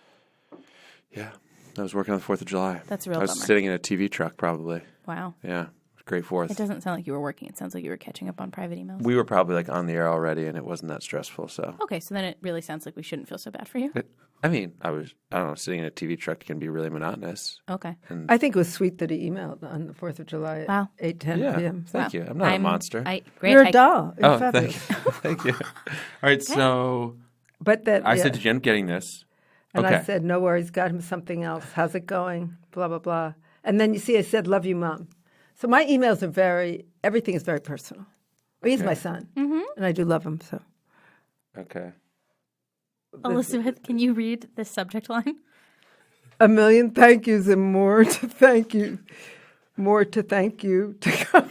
Yeah, I was working on the 4th of July. That's a real I was bummer. sitting in a TV truck, probably. Wow. Yeah, Great Fourth. It doesn't sound like you were working. It sounds like you were catching up on private emails. We were probably like on the air already, and it wasn't that stressful. So Okay, so then it really sounds like we shouldn't feel so bad for you. I mean, I don't know, sitting in a TV truck can be really monotonous. Okay. I think it was sweet that he emailed on the 4th of July at Wow. 8:10 Yeah, p.m. thank you. I'm not a monster. Great. You're a doll. You're Oh, fabulous. thank you. Thank you. All right, so But that I yeah. said, did you end up getting this? And Okay. I said, no worries, got him something else. How's it going? Blah, blah, blah. And then you see I said, love you, Mom. So my emails are everything is very personal. He's my son, and I do love him. So Okay. Elizabeth, can you read the subject line? a million thank yous and more to thank you. More to thank you to come.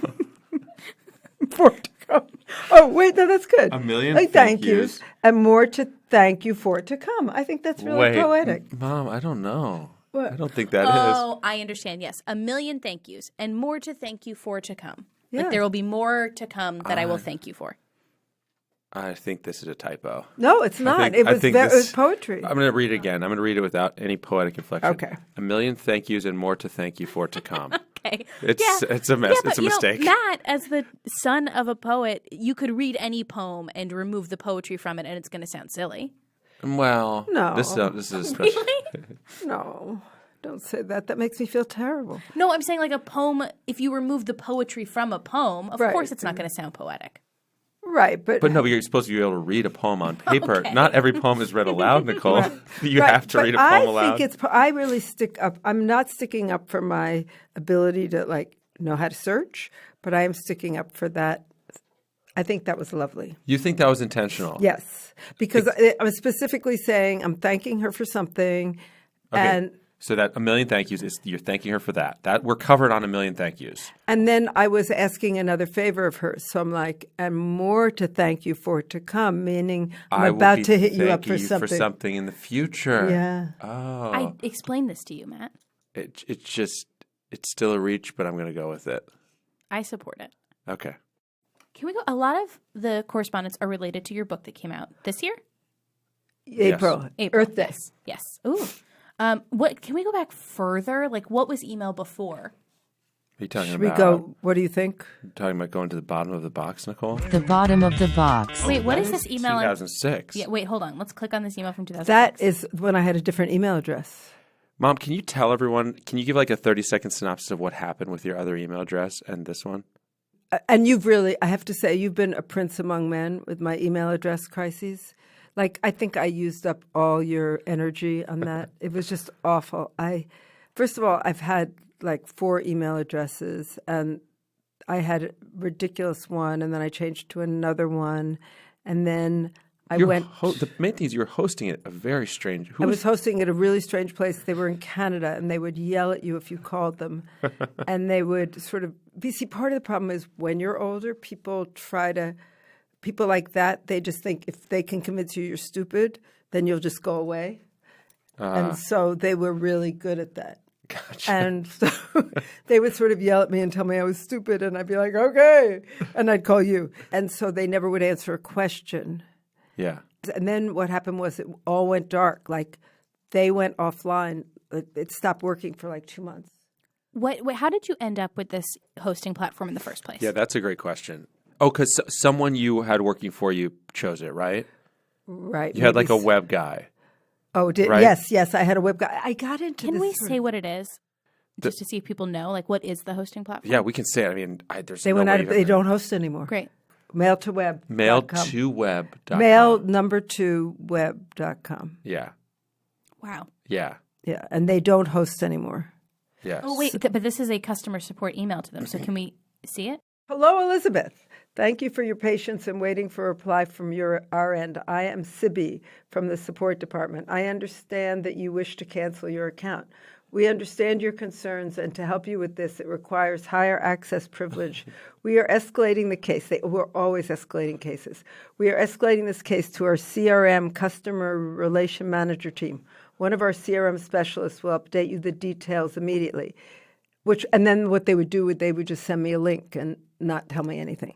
More to come. Oh, wait, no, that's good. A million like, thank thank yous yous. and more to thank you for to come. I think that's really Wait, poetic. Mom, I don't know. What? I don't think that is. Oh, I understand. Yes. A million thank yous and more to thank you for to come. Yeah. Like there will be more to come that I will thank you for. I think this is a typo. No, it's not. It was poetry. I'm going to read it again. I'm going to read it without any poetic inflection. Okay. A million thank yous and more to thank you for to come. Okay. It's a mess. Yeah, It's a but, mistake. Matt, as the son of a poet, you could read any poem and remove the poetry from it, and it's going to sound silly. Well, No. This is a special. No, don't say that. That makes me feel terrible. No, I'm saying like a poem. If you remove the poetry from a poem, of Right. course it's not going to sound poetic. Right, but But no, but you're supposed to be able to read a poem on paper. Okay. Not every poem is read aloud, Nicole. You right, have to but read a poem I aloud. think I really stick up. I'm not sticking up for my ability to like know how to search, but I am sticking up for that. I think that was lovely. You think that was intentional? Yes, because I was specifically saying I'm thanking her for something, Okay. and So that a million thank yous is you're thanking her for that. That we're covered on a million thank yous. then I was asking another favor of her. So I'm like, and more to thank you for to come, meaning I I'm will about be to hit you up thanking for something. in the future. Yeah. Oh. I explained this to you, Matt. It's still a reach, but I'm going to go with it. I support it. Okay. Can we go? A lot of the correspondence are related to your book that came out this year. April, Earth Day. Yes. Ooh. What? Can we go back further? Like, what was email before? Are you talking Should we about go? What do you think? talking about going to the bottom of the box, Nicole? The bottom of the box. Wait, what is this email? 2006. Yeah. Wait, hold on. Let's click on this email from 2006. That is when I had a different email address. Mom, can you tell everyone, can you give like a 30-second synopsis of what happened with your other email address and this one? And you've really, I have to say, you've been a prince among men with my email address crises. Like, I think I used up all your energy on that. It was just awful. First of all, I've had like 4 email addresses, and I had a ridiculous one, and then I changed to another one, and then I went. The main thing is you were hosting it a very strange. I was hosting at a really strange place. They were in Canada, and they would yell at you if you called them. And they would sort of see, part of the problem is when you're older, people like that, they just think if they can convince you you're stupid, then you'll just go away. And so they were really good at that. Gotcha. And so they would sort of yell at me and tell me I was stupid, and I'd be like, okay. And I'd call you. And so they never would answer a question. Yeah. And then what happened was it all went dark. Like they went offline. It stopped working for like 2 months. How did you end up with this hosting platform in the first place? Yeah, that's a great question. Oh, because someone you had working for you chose it, right? Right. You had like a web guy. Oh, right? Yes. I had a web guy. I got into Can this. we say what it is? Just to see if people know, like, what is the hosting platform? Yeah, we can say it. I mean, there's They no went way out of, you've they ever- don't host anymore. Great. Mail to web. Mail2web.com. Mail number 2 web.com. Yeah. Wow. Yeah. Yeah. And they don't host anymore. Yes. Oh, wait, but this is a customer support email to them. So can we see it? Hello, Elizabeth. Thank you for your patience in waiting for a reply from our end. I am Sibby from the support department. I understand that you wish to cancel your account. We understand your concerns, and to help you with this, it requires higher access privilege. We are escalating the case. We're always escalating cases. We are escalating this case to our CRM, Customer Relation Manager team. One of our CRM specialists will update you the details immediately. And then what they would do, they would just send me a link and not tell me anything.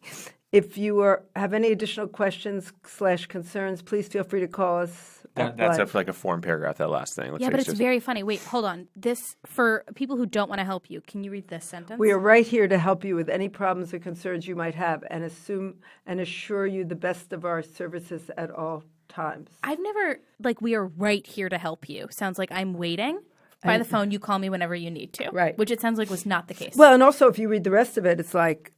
If you have any additional questions / concerns, please feel free to call us. That's like a form paragraph, that last thing. Looks Yeah, like but it's just- very funny. Wait, hold on. This, for people who don't want to help you, can you read this sentence? We are right here to help you with any problems or concerns you might have and assure you the best of our services at all times. I've never, we are right here to help you. Sounds like I'm waiting. By the phone, you call me whenever you need to. Right. Which it sounds like was not the case. Well, and also if you read the rest of it, it's like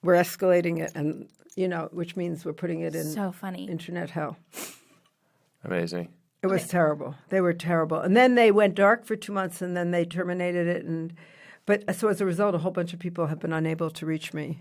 we're escalating it and, which means we're putting it in so funny. internet hell. Amazing. It was terrible. They were terrible. And then they went dark for 2 months and then they terminated it. But so as a result, a whole bunch of people have been unable to reach me.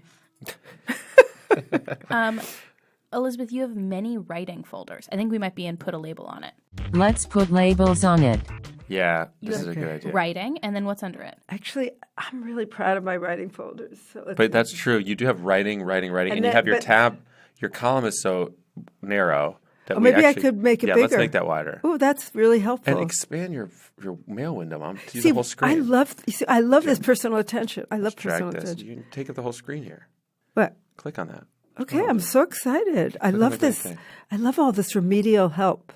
Elizabeth, you have many writing folders. I think we might be in put a label on it. Let's put labels on it. Yeah, this is a good idea. Writing, and then what's under it? Actually, I'm really proud of my writing folders. So But that's true. You do have writing, and you then- have your but- tab. Your column is so narrow that Oh, we maybe I actually, could make it Let's bigger. make that wider. Oh, that's really helpful. And expand your mail window, Mom. To use See, the whole screen. I love this personal attention. I love Drag personal this. attention. You can take up the whole screen here. What? Click on that. Okay, I'm so excited. I Click on love the green this. thing. I love all this remedial help.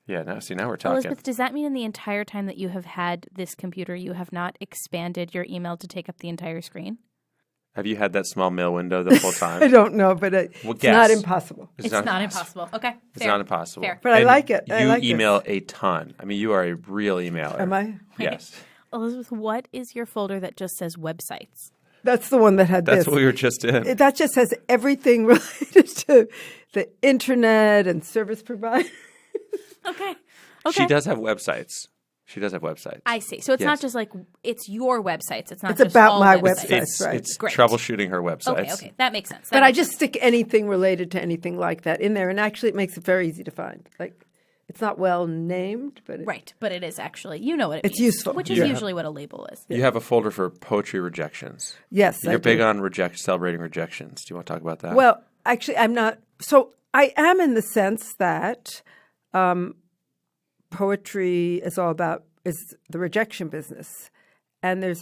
Yeah, now we're talking. Elizabeth, does that mean in the entire time that you have had this computer, you have not expanded your email to take up the entire screen? Have you had that small mail window the whole time? I don't know, but it's guess. not impossible. It's not impossible. Okay, It's fair. not impossible. Fair. But I And like it. I You like email a ton. I mean, you are a real emailer. Am I? Yes. Elizabeth, what is your folder that just says websites? That's the one that had That's this. what we were just in. That just has everything related to the internet and service providers. Okay. She does have websites. I see. So it's Yes. not just it's your websites. It's not It's just about all my websites. website. It's, right. it's Great. troubleshooting her websites. Okay, that makes sense. But I just stick anything related to anything like that in there, and actually it makes it very easy to find. It's not well named, but Right, but it is actually, you know what it It's means, useful. which is Yeah. usually what a label is. You have a folder for poetry rejections. yes, You're I big do. on celebrating rejections. Do you want to talk about that? Well, actually, I'm not. So I am in the sense that poetry is all about is the rejection business, and there's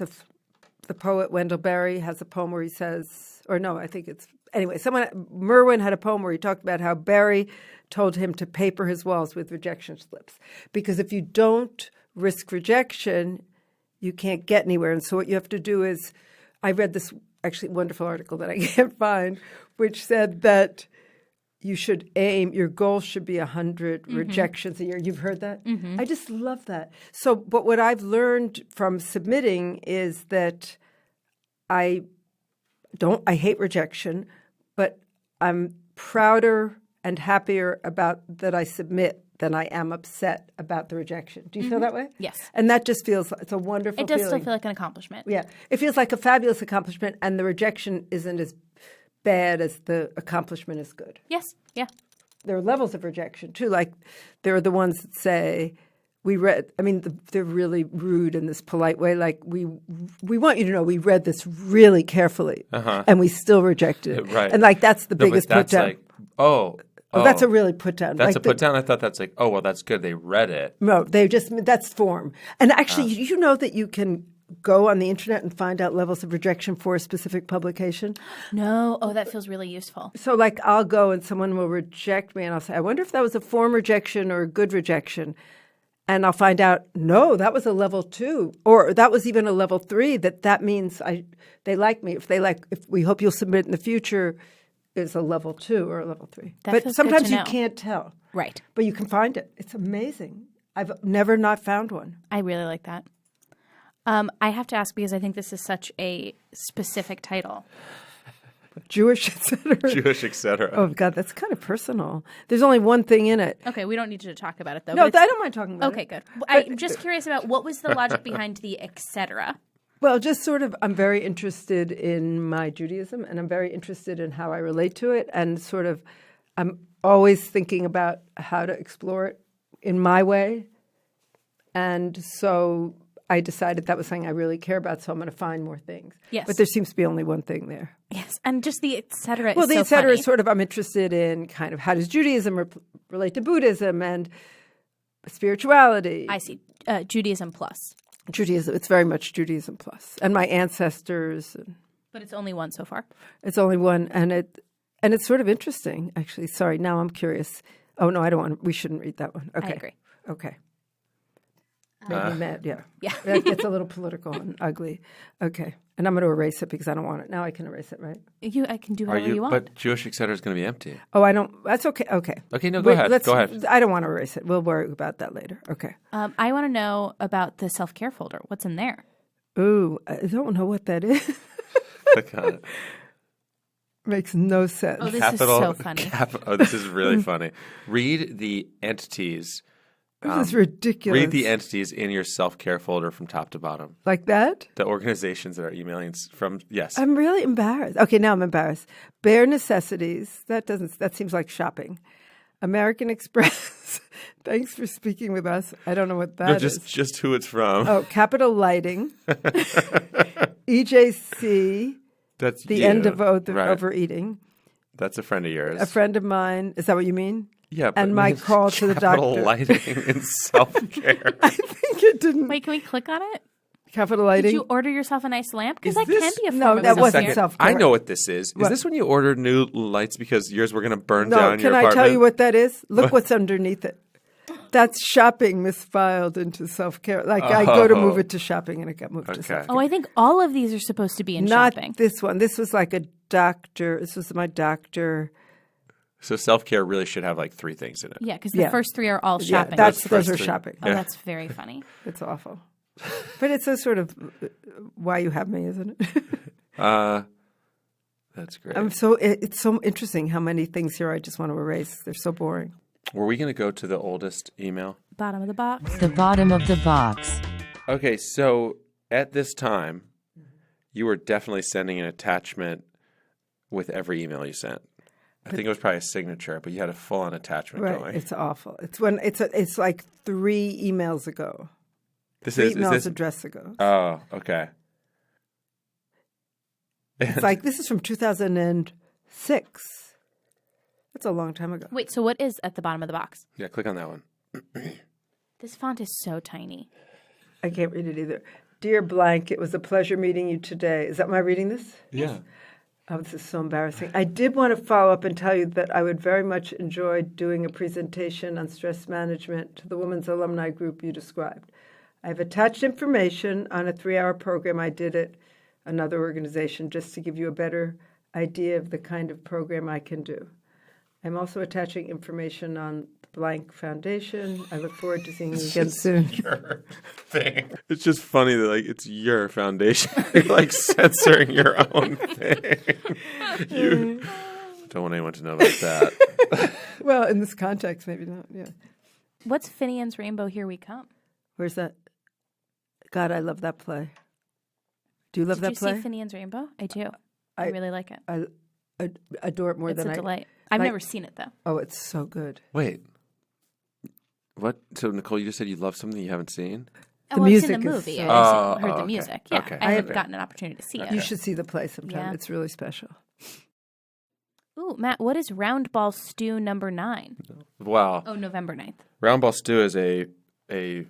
the poet Wendell Berry has a poem where he says, or no, I think it's anyway. Merwin had a poem where he talked about how Berry told him to paper his walls with rejection slips because if you don't risk rejection, you can't get anywhere. And so what you have to do is, I read this actually wonderful article that I can't find, which said that you should your goal should be 100 rejections a year. You've heard that? I just love that. So, but what I've learned from submitting is that I hate rejection, but I'm prouder and happier about that I submit than I am upset about the rejection. Do you feel that way? Yes. And that just feels, it's a wonderful It does feeling. still feel like an accomplishment. Yeah. It feels like a fabulous accomplishment, and the rejection isn't as bad as the accomplishment is good. Yes, yeah. There are levels of rejection, too. Like, there are the ones that say, they're really rude in this polite way. Like, we want you to know we read this really carefully, and we still rejected it. Right. And, that's the biggest but that's put down. like, oh, that's a really put down. That's Like a put down. I thought that's like, oh, well, that's good. They read it. No, that's form. And actually, you know that you can go on the internet and find out levels of rejection for a specific publication. No. Oh, that feels really useful. So, I'll go and someone will reject me, and I'll say, I wonder if that was a form rejection or a good rejection. And I'll find out, no, that was a level 2, or that was even a level 3. That means they like me. If we hope you'll submit in the future, is a level 2 or a level 3. That But feels sometimes good to you know. can't tell. Right. But you can find it. It's amazing. I've never not found one. I really like that. I have to ask because I think this is such a specific title. Jewish, etc. Jewish, etc. Oh, God, that's kind of personal. There's only one thing in it. Okay, we don't need you to talk about it, though. No, but it's- I don't mind talking about Okay, it. good. I'm just curious about what was the logic behind the et cetera? Well, just sort of, I'm very interested in my Judaism, and I'm very interested in how I relate to it, and sort of, I'm always thinking about how to explore it in my way. And so I decided that was something I really care about, so I'm going to find more things. Yes. But there seems to be only one thing there. Yes, and just the et cetera Well, is the so et cetera funny. is sort of, I'm interested in kind of how does Judaism relate to Buddhism and spirituality. I see. Judaism plus. Judaism, it's very much Judaism plus. And my ancestors, and But it's only one so far. it's only one, and And it's sort of interesting, actually. Sorry, now I'm curious. Oh, no, I don't want to. We shouldn't read that one. Okay. I agree. Okay. Made me mad, yeah. Yeah. That gets a little political and ugly. Okay. And I'm going to erase it because I don't want it. Now I can erase it, right? I can do whatever you want. But Jewish Etc. is going to be empty. Oh, I don't. That's okay. Okay. Okay, no, go ahead. Go ahead. I don't want to erase it. We'll worry about that later. Okay. I want to know about the self-care folder. What's in there? Ooh, I don't know what that is. Click on it. Makes no sense. Oh, this is so funny. Oh, this is really funny. Read the entities. This is ridiculous. Read the entities in your self-care folder from top to bottom. Like that? The organizations that are emailing from, yes. I'm really embarrassed. Okay, now I'm embarrassed. Bare Necessities. That seems like shopping. American Express. Thanks for speaking with us. I don't know what that is. Just who it's from. Oh, Capital Lighting. EJC. That's The you. end of Right. overeating. That's a friend of yours. A friend of mine. Is that what you mean? Yeah. And my call to the Capital doctor. Lighting and self-care. I think it didn't. Wait, can we click on it? Capital Did Lighting. you order yourself a nice lamp? Because Is that can this- be a form No, of that wasn't self-care. self-care. I know what this is. What? Is this when you order new lights because yours were going to burn No, down your can I apartment? tell you what that is? Look what's underneath it. That's shopping misfiled into self-care. Like I go to move it to shopping and it got moved to Okay. self-care. Oh, I think all of these are supposed to be in Not shopping. this one. This was like a doctor. This was my doctor. So self-care really should have like 3 things in it. Yeah, because the Yeah. first 3 are all Yeah, shopping. those first are three. shopping. Oh, that's very funny. It's awful. But it's a sort of why you have me, isn't it? That's great. It's so interesting how many things here I just want to erase. They're so boring. Were we going to go to the oldest email? Bottom of the box. The bottom of the box. Okay, so at this time, you were definitely sending an attachment with every email you sent. I think it was probably a signature, but you had a full-on attachment Right. going. It's awful. It's like 3 emails ago. This 3 is emails this? addressed ago. Oh, okay. It's like this is from 2006. That's a long time ago. Wait, so what is at the bottom of the box? Yeah, click on that one. This font is so tiny. I can't read it either. Dear Blank, it was a pleasure meeting you today. Is that my reading this? Yeah. Oh, this is so embarrassing. I did want to follow up and tell you that I would very much enjoy doing a presentation on stress management to the women's alumni group you described. I've attached information on a 3-hour program I did at another organization just to give you a better idea of the kind of program I can do. I'm also attaching information on the Blank Foundation. I look forward to seeing you again soon. Your thing. It's just funny that like it's your foundation. You're like censoring your own thing. You don't want anyone to know about that. Well, in this context, maybe not. Yeah. What's Finian's Rainbow Here We Come? Where's that? God, I love that play. Do you love that Did play? you see Finian's Rainbow? I do. I really like it. I adore it more It's than a I. delight. I've like- never seen it, though. Oh, it's so good. Wait. What? So Nicole, you just said you love something you haven't seen? The I've seen music the is movie. so- I just heard the okay. music. Yeah, Okay. I haven't Okay. gotten an opportunity to see it. You should see the play sometime. Yeah. It's really special. Ooh, Matt, what is Round Ball Stew number 9? Wow. Oh, November 9th. Round Ball Stew is a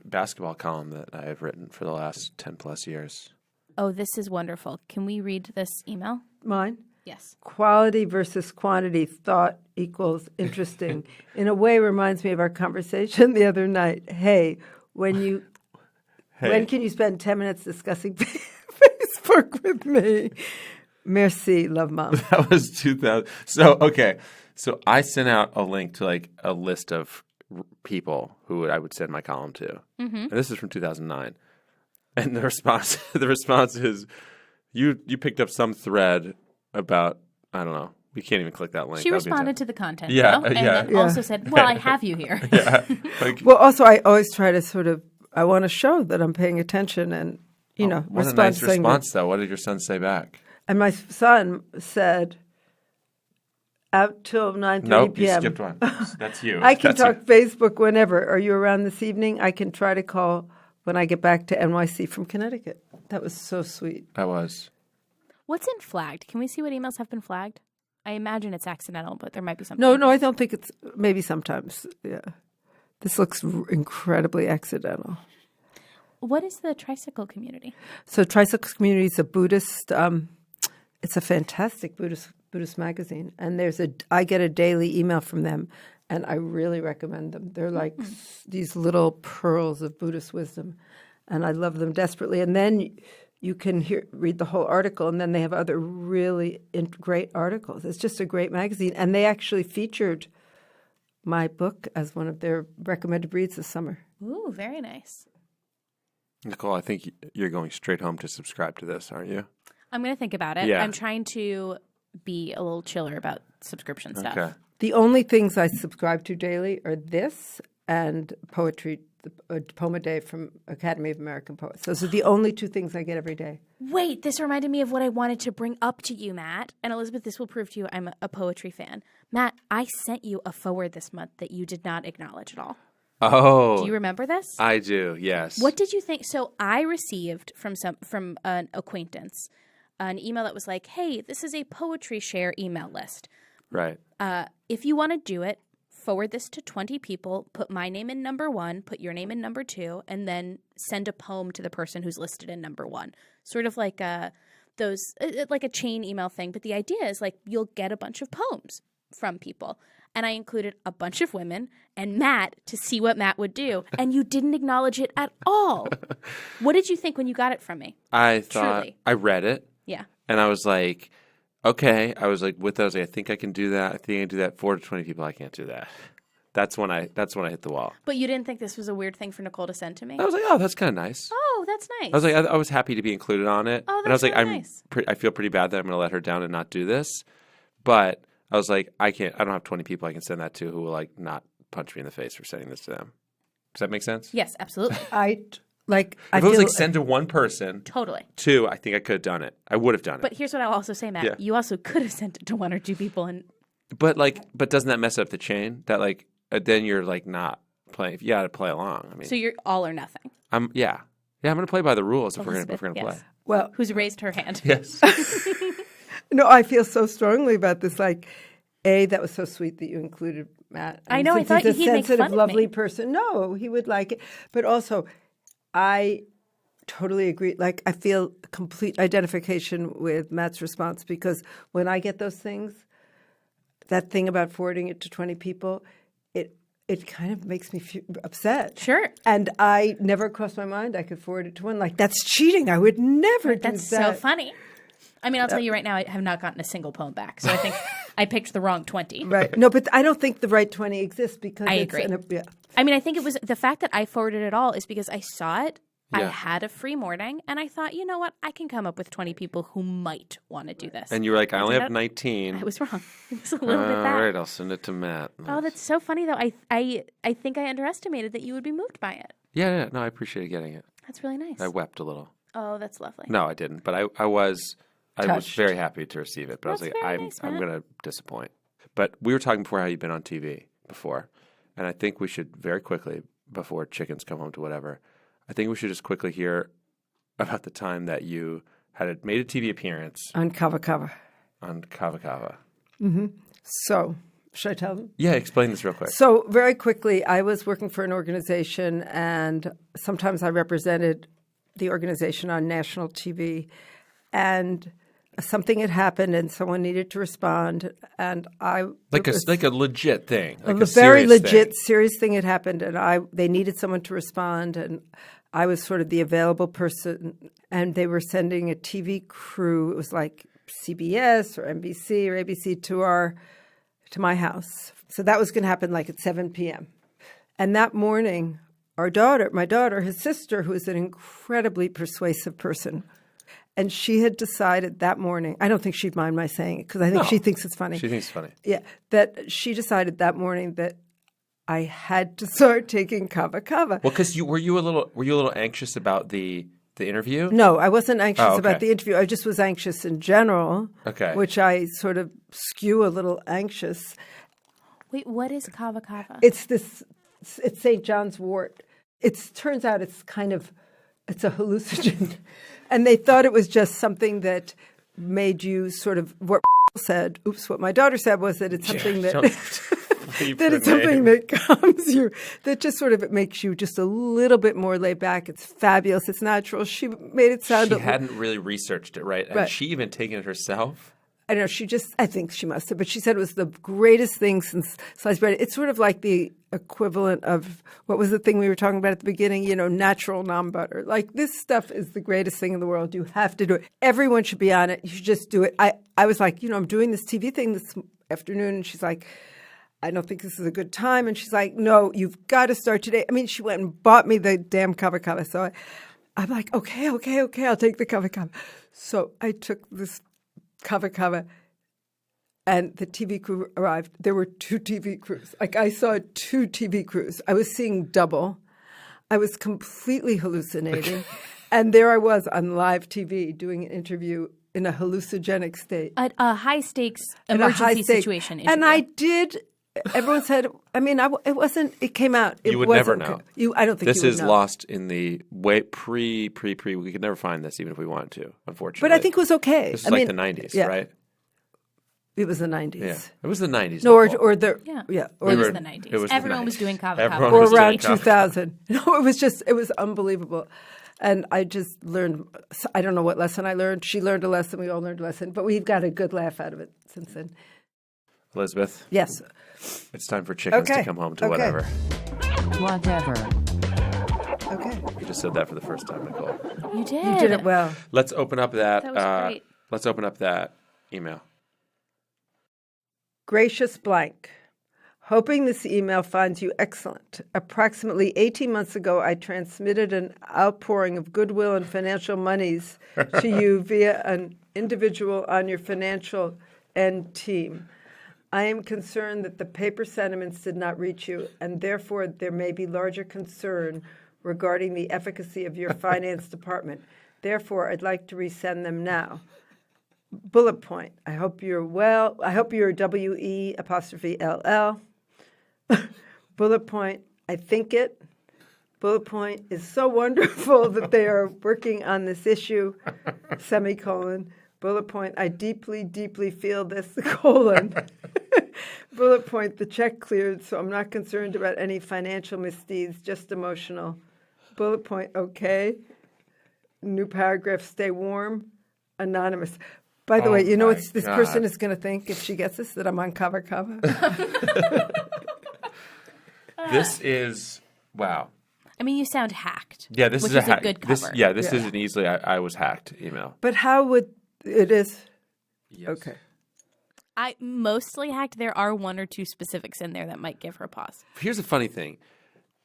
basketball column that I have written for the last 10 plus years. Oh, this is wonderful. Can we read this email? Mine? Yes. Quality versus quantity thought equals interesting. In a way, reminds me of our conversation the other night. Hey, when can you spend 10 minutes discussing Facebook with me? Merci, love, Mom. That was 2000. So, okay. So I sent out a link to like a list of people who I would send my column to. Mm-hmm. And this is from 2009. And the response is, you picked up some thread about, I don't know. We can't even click that link. She That'd be responded to the content, Yeah, though, and yeah. then also said, well, I have you here. yeah. Like, Well, also, I always try to sort of, I want to show that I'm paying attention and, what a respond nice saying that- response, though. What did your son say back? And my son said, out till 9:30 Nope, you p.m. skipped one. That's you. I can That's talk you. Facebook whenever. Are you around this evening? I can try to call when I get back to NYC from Connecticut. That was so sweet. I was. What's in flagged? Can we see what emails have been flagged? I imagine it's accidental, but there might be something. No, I don't think it's, maybe sometimes, yeah. This looks incredibly accidental. What is the tricycle community? So Tricycle Community is a Buddhist, it's a fantastic Buddhist Buddhist magazine, and I get a daily email from them, and I really recommend them. They're like these little pearls of Buddhist wisdom, and I love them desperately. And then you can read the whole article, and then they have other really great articles. It's just a great magazine, and they actually featured my book as one of their recommended reads this summer. Ooh, very nice. Nicole, I think you're going straight home to subscribe to this, aren't you? I'm going to think about it. Yeah. I'm trying to be a little chiller about subscription stuff. Okay. The only things I subscribe to daily are this and poetry, the Poem a Day from Academy of American Poets. Those are the only two things I get every day. Wait, this reminded me of what I wanted to bring up to you, Matt. And Elizabeth, this will prove to you I'm a poetry fan. Matt, I sent you a forward this month that you did not acknowledge at all. Oh. Do you remember this? I do, yes. What did you think? So I received from an acquaintance an email that was like, hey, this is a poetry share email list. Right. If you want to do it, forward this to 20 people, put my name in number 1, put your name in number 2, and then send a poem to the person who's listed in number 1. Sort of like like a chain email thing. But the idea is like you'll get a bunch of poems from people. And I included a bunch of women and Matt to see what Matt would do. And you didn't acknowledge it at all. What did you think when you got it from me? I thought, Truly. I read it. Yeah. And I was like, okay. I was like, with those, I think I can do that. I think I can do that. 4 to 20 people, I can't do that. That's when I hit the wall. But you didn't think this was a weird thing for Nicole to send to me? I was like, oh, that's kind of nice. Oh, that's nice. I was like, I was happy to be included on it. Oh, and I was that's like, really nice. I feel pretty bad that I'm going to let her down and not do this. But I was like, I don't have 20 people I can send that to who will like not punch me in the face for sending this to them. Does that make sense? Yes, absolutely. If it was like send to one person, Totally. 2, I think I could have done it. I would have done it. But here's what I'll also say, Matt. Yeah. You also could have sent it to 1 or 2 people. And But doesn't that mess up the chain? That like then you're like not playing. You got to play along. I mean, so you're all or nothing. I'm going to play by the rules if we're going to Elizabeth, play. yes. Well, Who's raised her hand? Yes. no, I feel so strongly about this. Like, that was so sweet that you included Matt. I know, I thought he's a he'd make sensitive, fun of lovely me. person. No, he would like it. But also, I totally agree. Like, I feel complete identification with Matt's response because when I get those things, that thing about forwarding it to 20 people, it kind of makes me upset. Sure. And I never crossed my mind I could forward it to one. Like, that's cheating. I would never do that. That's so funny. I mean, I'll tell you right now, I have not gotten a single poem back. So I think I picked the wrong 20. Right. No, but I don't think the right 20 exists because I it's agree. yeah. I mean, I think it was the fact that I forwarded it all is because I saw it. I Yeah. had a free morning, and I thought, you know what? I can come up with 20 people who might want to do this. And you were like, I only did have not- 19. I was wrong. It was a little bit All that. right, I'll send it to Matt. Oh, that's so funny, though. I think I underestimated that you would be moved by it. Yeah, no, I appreciated getting it. That's really nice. I wept a little. Oh, that's lovely. No, I didn't, but I was Touched. very happy to receive it. But That's I was like, very I'm nice, I'm Matt. going to disappoint. But we were talking before how you've been on TV before, and I think we should very quickly before chickens come home to whatever. I think we should just quickly hear about the time that you had made a TV appearance On Kava Kava. on Kava Kava. So, should I tell them? Yeah, explain this real quick. So, very quickly, I was working for an organization, and sometimes I represented the organization on national TV. And something had happened, and someone needed to respond. And Like a legit thing, like a a very serious legit, thing. serious thing had happened, and they needed someone to respond, and I was sort of the available person. And they were sending a TV crew. It was like CBS or NBC or ABC to my house. So that was going to happen like at 7 p.m. And that morning, my daughter, his sister, who is an incredibly persuasive person, and she had decided that morning, I don't think she'd mind my saying it because I think she thinks it's funny. She thinks it's funny. Yeah, that she decided that morning that I had to start taking Kava Kava. Well, because were you a little anxious about the interview? No, I wasn't anxious Oh, okay. about the interview. I just was anxious in general, Okay. which I sort of skew a little anxious. Wait, what is Kava Kava? It's St. John's wort. Turns out it's a hallucinogen. And they thought it was just something that made you sort of, what my daughter said was that it's something that, that it's something that calms you, that just sort of it makes you just a little bit more laid back. It's fabulous. It's natural. She made it sound. She hadn't really researched it, right? Right. Had she even taken it herself? I don't know, I think she must have, but she said it was the greatest thing since sliced bread. It's sort of like the equivalent of, what was the thing we were talking about at the beginning? Natural non-butter. Like, this stuff is the greatest thing in the world. You have to do it. Everyone should be on it. You should just do it. I was like, I'm doing this TV thing this afternoon, and she's like, I don't think this is a good time. And she's like, no, you've got to start today. I mean, she went and bought me the damn kava kava. So I'm like, okay, I'll take the kava kava. So I took this kava kava, and the TV crew arrived. There were 2 TV crews. Like, I saw 2 TV crews. I was seeing double. I was completely hallucinating. And there I was on live TV doing an interview in a hallucinogenic state. A high-stakes In a emergency high-stake- situation. And I did. Everyone said, it wasn't, it came out. It You would never wasn't know. good. I don't think This you would is know. lost in the way pre. We could never find this, even if we wanted to, unfortunately. But I think it was okay. This is like the 90s, yeah. right? It was the 90s. Yeah. It was the 90s. No, Nicole. or the, Yeah. or It We was were- the 90s. it was the Everyone was 90s. doing kava Everyone kava. or was doing around kava. 2000. No, it was unbelievable. And I just learned, I don't know what lesson I learned. She learned a lesson. We all learned a lesson. But we've got a good laugh out of it since then. Elizabeth, Yes. it's time for chickens to Okay. come home to Okay. whatever. Whatever. Okay. You just said that for the first time, Nicole. You did. You did it well. Let's open up that. That was great. Let's open up that email. Gracious blank. Hoping this email finds you excellent. Approximately 18 months ago, I transmitted an outpouring of goodwill and financial monies to you via an individual on your financial end team. I am concerned that the paper sentiments did not reach you, and therefore there may be larger concern regarding the efficacy of your finance department. Therefore, I'd like to resend them now. Bullet point. I hope you're well. I hope you're WE''LL. Bullet point. I think it. Bullet point is so wonderful that they are working on this issue. Semicolon. Bullet point. I deeply, deeply feel this. Colon. Bullet point. The check cleared, so I'm not concerned about any financial misdeeds, just emotional. Bullet point. Okay. New paragraph. Stay warm. Anonymous. By the way, you know my what this God. person is going to think if she gets this, that I'm on Kava Kava? This is wow. I mean, you sound hacked. Yeah, this which is a hack. good This, cover. this is an easily I was hacked email. But how would it is? Yes. Okay. I mostly hacked. There are 1 or 2 specifics in there that might give her pause. Here's the funny thing.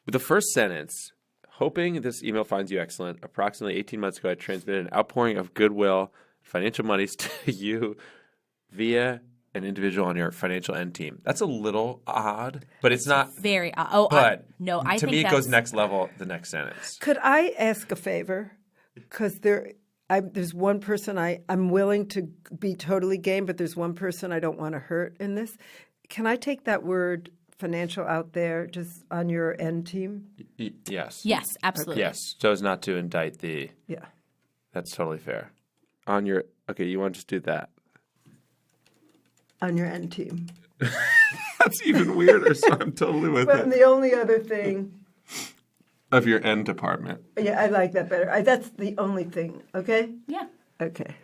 With the first sentence, hoping this email finds you excellent. Approximately 18 months ago, I transmitted an outpouring of goodwill, financial monies to you via an individual on your financial end team. That's a little odd, but it's not. Very. But no, I to think me, it that's, goes next level. The next sentence. Could I ask a favor? Because there's one person I'm willing to be totally game, but there's one person I don't want to hurt in this. Can I take that word financial out there just on your end team? Yes. Yes, absolutely. Yes. So as not to indict the. Yeah. That's totally fair. On your okay, you want to just do that. On your end team. That's even weirder. So I'm totally with But the only other thing, Of your end department. yeah, I like that better. That's the only thing. Okay. Yeah. Okay.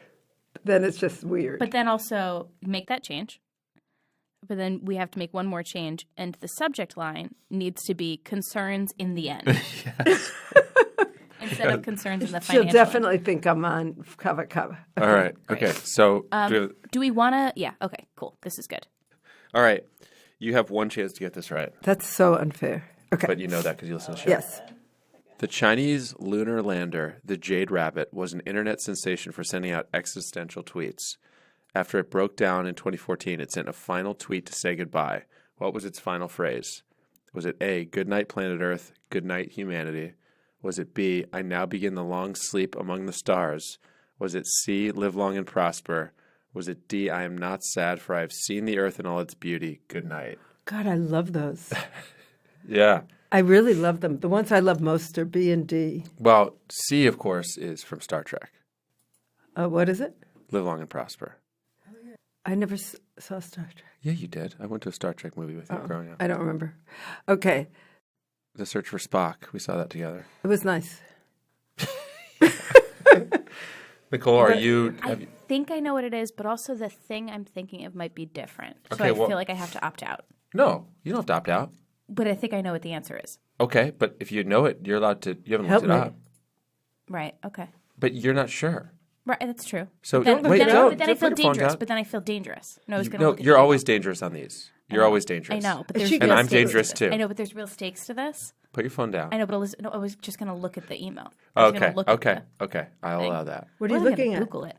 Then it's just weird. But then also make that change. But then we have to make one more change, and the subject line needs to be concerns in the end. Instead of concerns in the She'll financial. definitely think I'm on Kava Kava. All right. Okay. So Do we want to? Yeah. Okay. Cool. This is good. all right. You have one chance to get this right, That's so unfair. Okay. but you know that because you listen to the show. Yes. The Chinese lunar lander, the Jade Rabbit, was an internet sensation for sending out existential tweets. After it broke down in 2014, it sent a final tweet to say goodbye. What was its final phrase? Was it A, good night, planet Earth, good night, humanity? Was it B, I now begin the long sleep among the stars? Was it C, live long and prosper? Was it D, I am not sad, for I have seen the earth in all its beauty. Good night. God, I love those. Yeah. I really love them. The ones I love most are B and D. Well, C, of course, is from Star Trek. What is it? Live long and prosper. I never saw Star Trek. Yeah, you did. I went to a Star Trek movie with you growing up. I don't remember. Okay. The Search for Spock. We saw that together. It was nice. Nicole, are you? I think I know what it is, but also the thing I'm thinking of might be different. So Okay, I well- feel like I have to opt out. No, you don't have to opt out. But I think I know what the answer is. Okay, but if you know it, you're allowed to. You haven't Help looked it me. up, Right. Okay. but you're not sure. Right. That's true. So Then, wait, then I, don't. but then I Don't feel put your phone dangerous. down. But then I feel dangerous. No, I was going to No, look at you're the always email. dangerous on these. You're always dangerous. I know, but there's She real And I'm stakes to dangerous this. too. I know, but there's real stakes to this. Put your phone down. I know, but I was just going to look at the email. I was Okay, gonna look at okay, the okay. I'll thing. allow that. What are you I wasn't looking gonna at? Google it.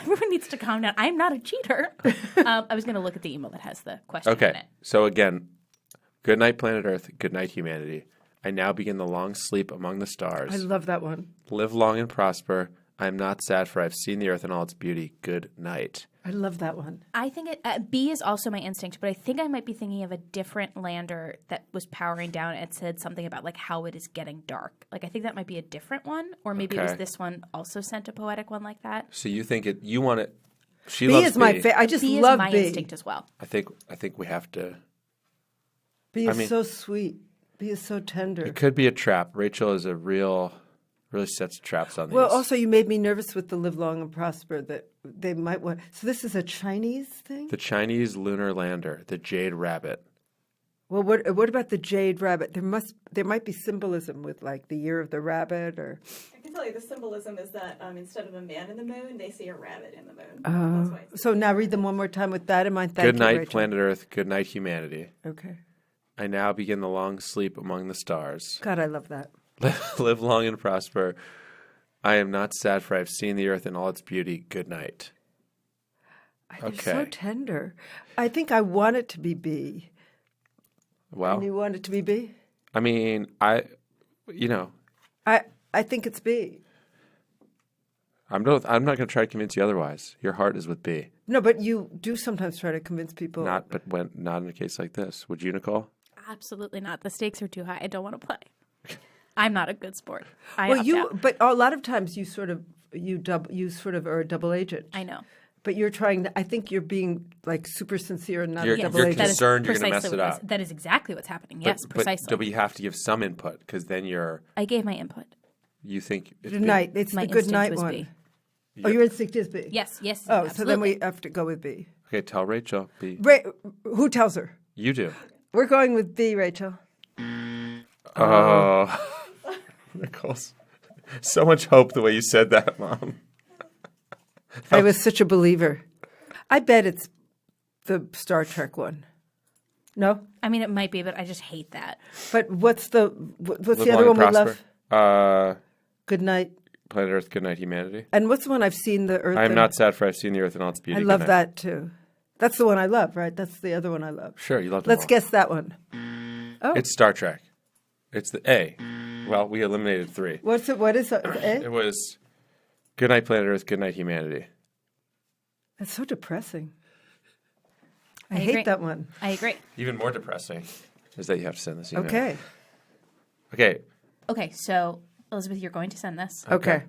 Everyone needs to calm down. I'm not a cheater. I was going to look at the email that has the question in Okay, it. so again, good night, planet Earth. Good night, humanity. I now begin the long sleep among the stars. I love that one. Live long and prosper. I am not sad, for I have seen the earth in all its beauty. Good night. I love that one. I think B is also my instinct, but I think I might be thinking of a different lander that was powering down and it said something about like how it is getting dark. Like I think that might be a different one, or maybe it was Okay. this one also sent a poetic one like that. So you think it? You want it? She B loves is my B. favorite. I just B love is my B. instinct as well. I think we have to. B is I mean- so sweet. B is so tender. It could be a trap. Rachel is really sets traps on these. Well, also you made me nervous with the live long and prosper that they might want. So this is a Chinese thing. The Chinese lunar lander, the Jade Rabbit. Well, what about the jade rabbit? There might be symbolism with like the year of the rabbit, or I can tell you the symbolism is that instead of a man in the moon, they see a rabbit in the moon. Oh. That's why it's so now read them one more time with that in mind. Thank Good you, night, Rachel. planet Earth. Good night, humanity. Okay. I now begin the long sleep among the stars. God, I love that. Live long and prosper. I am not sad, for I have seen the earth in all its beauty. Good night. They're so Okay. tender. I think I want it to be B. Well, And you want it to be B? I mean, I think it's B. I'm not going to try to convince you otherwise. Your heart is with B. No, but you do sometimes try to convince people. Not in a case like this. Would you, Nicole? Absolutely not. The stakes are too high. I don't want to play. I'm not a good sport. I Well, opt out. but a lot of times you sort of are a double agent. I know. But you're trying to. I think you're being like super sincere and not You're- a double you're agent. that is concerned you're gonna precisely mess it what up. That is exactly what's happening. Yes, precisely. But you have to give some input because then I gave my input. you think it's Good B. night. It's My the good instinct night was one. B. Oh, your instinct is B. Yes, yes. Oh, absolutely. so then we have to go with B. Okay, tell Rachel. B. Who tells her? You do. We're going with B, Rachel. Oh, Nicole's so much hope the way you said that, Mom. I was such a believer. I bet it's the Star Trek one. No, I mean, it might be, but I just hate that. but what's the Live other long one and we love? prosper. Good night. Planet Earth, good night, humanity. And what's the one I've seen the Earth? I am in? not sad, for I've seen the earth in all its beauty. I Good love night. that too. That's the one I love, right? That's the other one I love. Sure, you love them Let's all. guess that one. It's Star Trek. It's the A. Well, we eliminated 3. What's it? What is it? It was good night, planet Earth, good night, humanity. That's so depressing. I agree. hate that one. I agree. Even more depressing is that you have to send this email. Okay. Okay. Okay, so Elizabeth, you're going to send this Okay.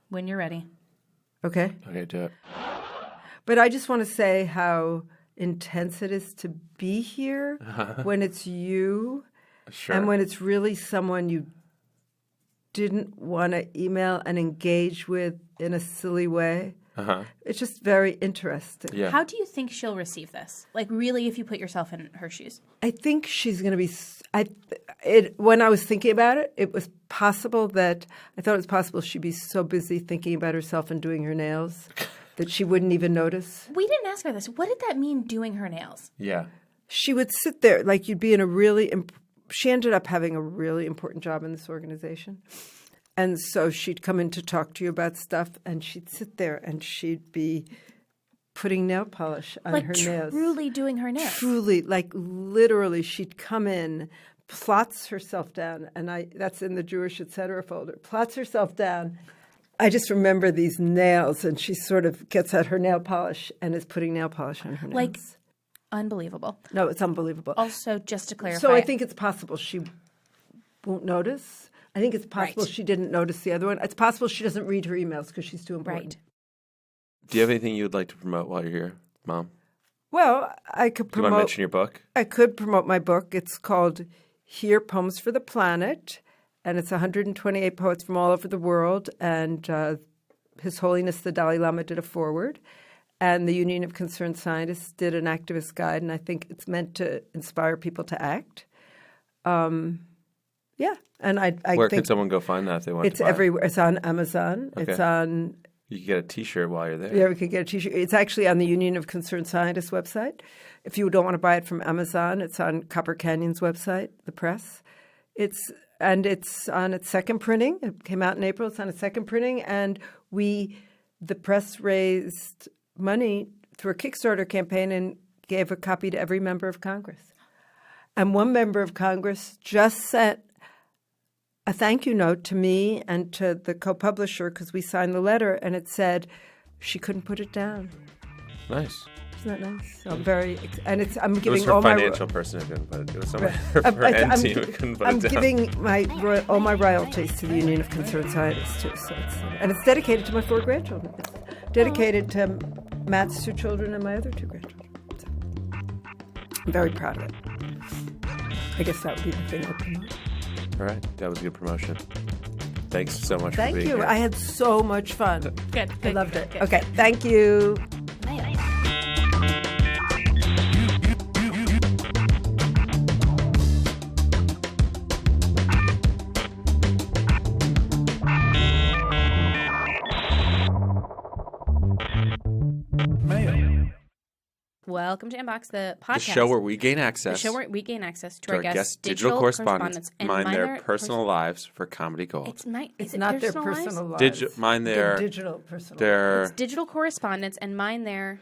when you're ready. Okay. Okay, do it. But I just want to say how intense it is to be here when it's you Sure. and when it's really someone you didn't want to email and engage with in a silly way. It's just very interesting. Yeah. How do you think she'll receive this? Like, really, if you put yourself in her shoes? I think she's going to be. When I was thinking about it, it was possible that I thought it was possible she'd be so busy thinking about herself and doing her nails that she wouldn't even notice. We didn't ask about this. What did that mean, doing her nails? Yeah. She would sit there like you'd be in a really. She ended up having a really important job in this organization. And so she'd come in to talk to you about stuff, and she'd sit there and she'd be putting nail polish on Like, her nails. truly doing her nails. Truly, like literally, she'd come in, plots herself down, and that's in the Jewish Etc. folder, plots herself down. I just remember these nails, and she sort of gets out her nail polish and is putting nail polish on her nails. Like, unbelievable. No, it's unbelievable. Also, just to clarify. So I think it's possible she won't notice. I think it's possible Right. she didn't notice the other one. It's possible she doesn't read her emails because she's too important. Right. Do you have anything you would like to promote while you're here, Mom? Well, I could Do you want to promote. mention your book? I could promote my book. It's called Here Poems for the Planet, and it's 128 poets from all over the world. And His Holiness the Dalai Lama did a foreword, and the Union of Concerned Scientists did an activist guide, and I think it's meant to inspire people to act. Yeah, and I Where think can someone go find that if they want it's to buy it? everywhere. It's on Amazon. Okay. It's on. You can get a T-shirt while you're there. Yeah, we could get a T-shirt. It's actually on the Union of Concerned Scientists website. If you don't want to buy it from Amazon, it's on Copper Canyon's website, the press. It's on its second printing. It came out in April. It's on its second printing, and the press raised money through a Kickstarter campaign and gave a copy to every member of Congress. And one member of Congress just sent a thank you note to me and to the co-publisher because we signed the letter, and it said she couldn't put it down. Nice. Isn't that nice? So I'm very, and I'm It was giving her all my financial person who couldn't put it. It was someone her end team who couldn't put I'm it down. giving all my royalties to the Union of Concerned Scientists too. So it's dedicated to my 4 grandchildren. It's dedicated to Matt's 2 children and my other 2 grandchildren. So I'm very proud of it. I guess that would be the thing I promote. All right. That was a good promotion. Thanks so much for Thank being you. here. I had so much fun. Good. I loved it. Okay, thank you. Welcome to Inbox, the podcast. The show where we gain access The show where we gain access to to our guests' digital correspondents and mine their personal lives for comedy gold. It's not their personal lives? lives. Mine Their their digital personal their It's digital correspondence and mine their.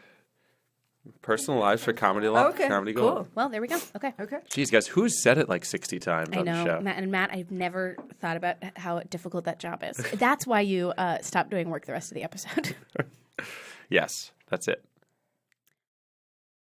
personal lives for comedy Okay, comedy cool. gold. Well, there we go. Okay. Okay. Jeez, guys, who's said it like 60 times I on the show? know, Matt, I've never thought about how difficult that job is. That's why you stopped doing work the rest of the episode. Yes, that's it.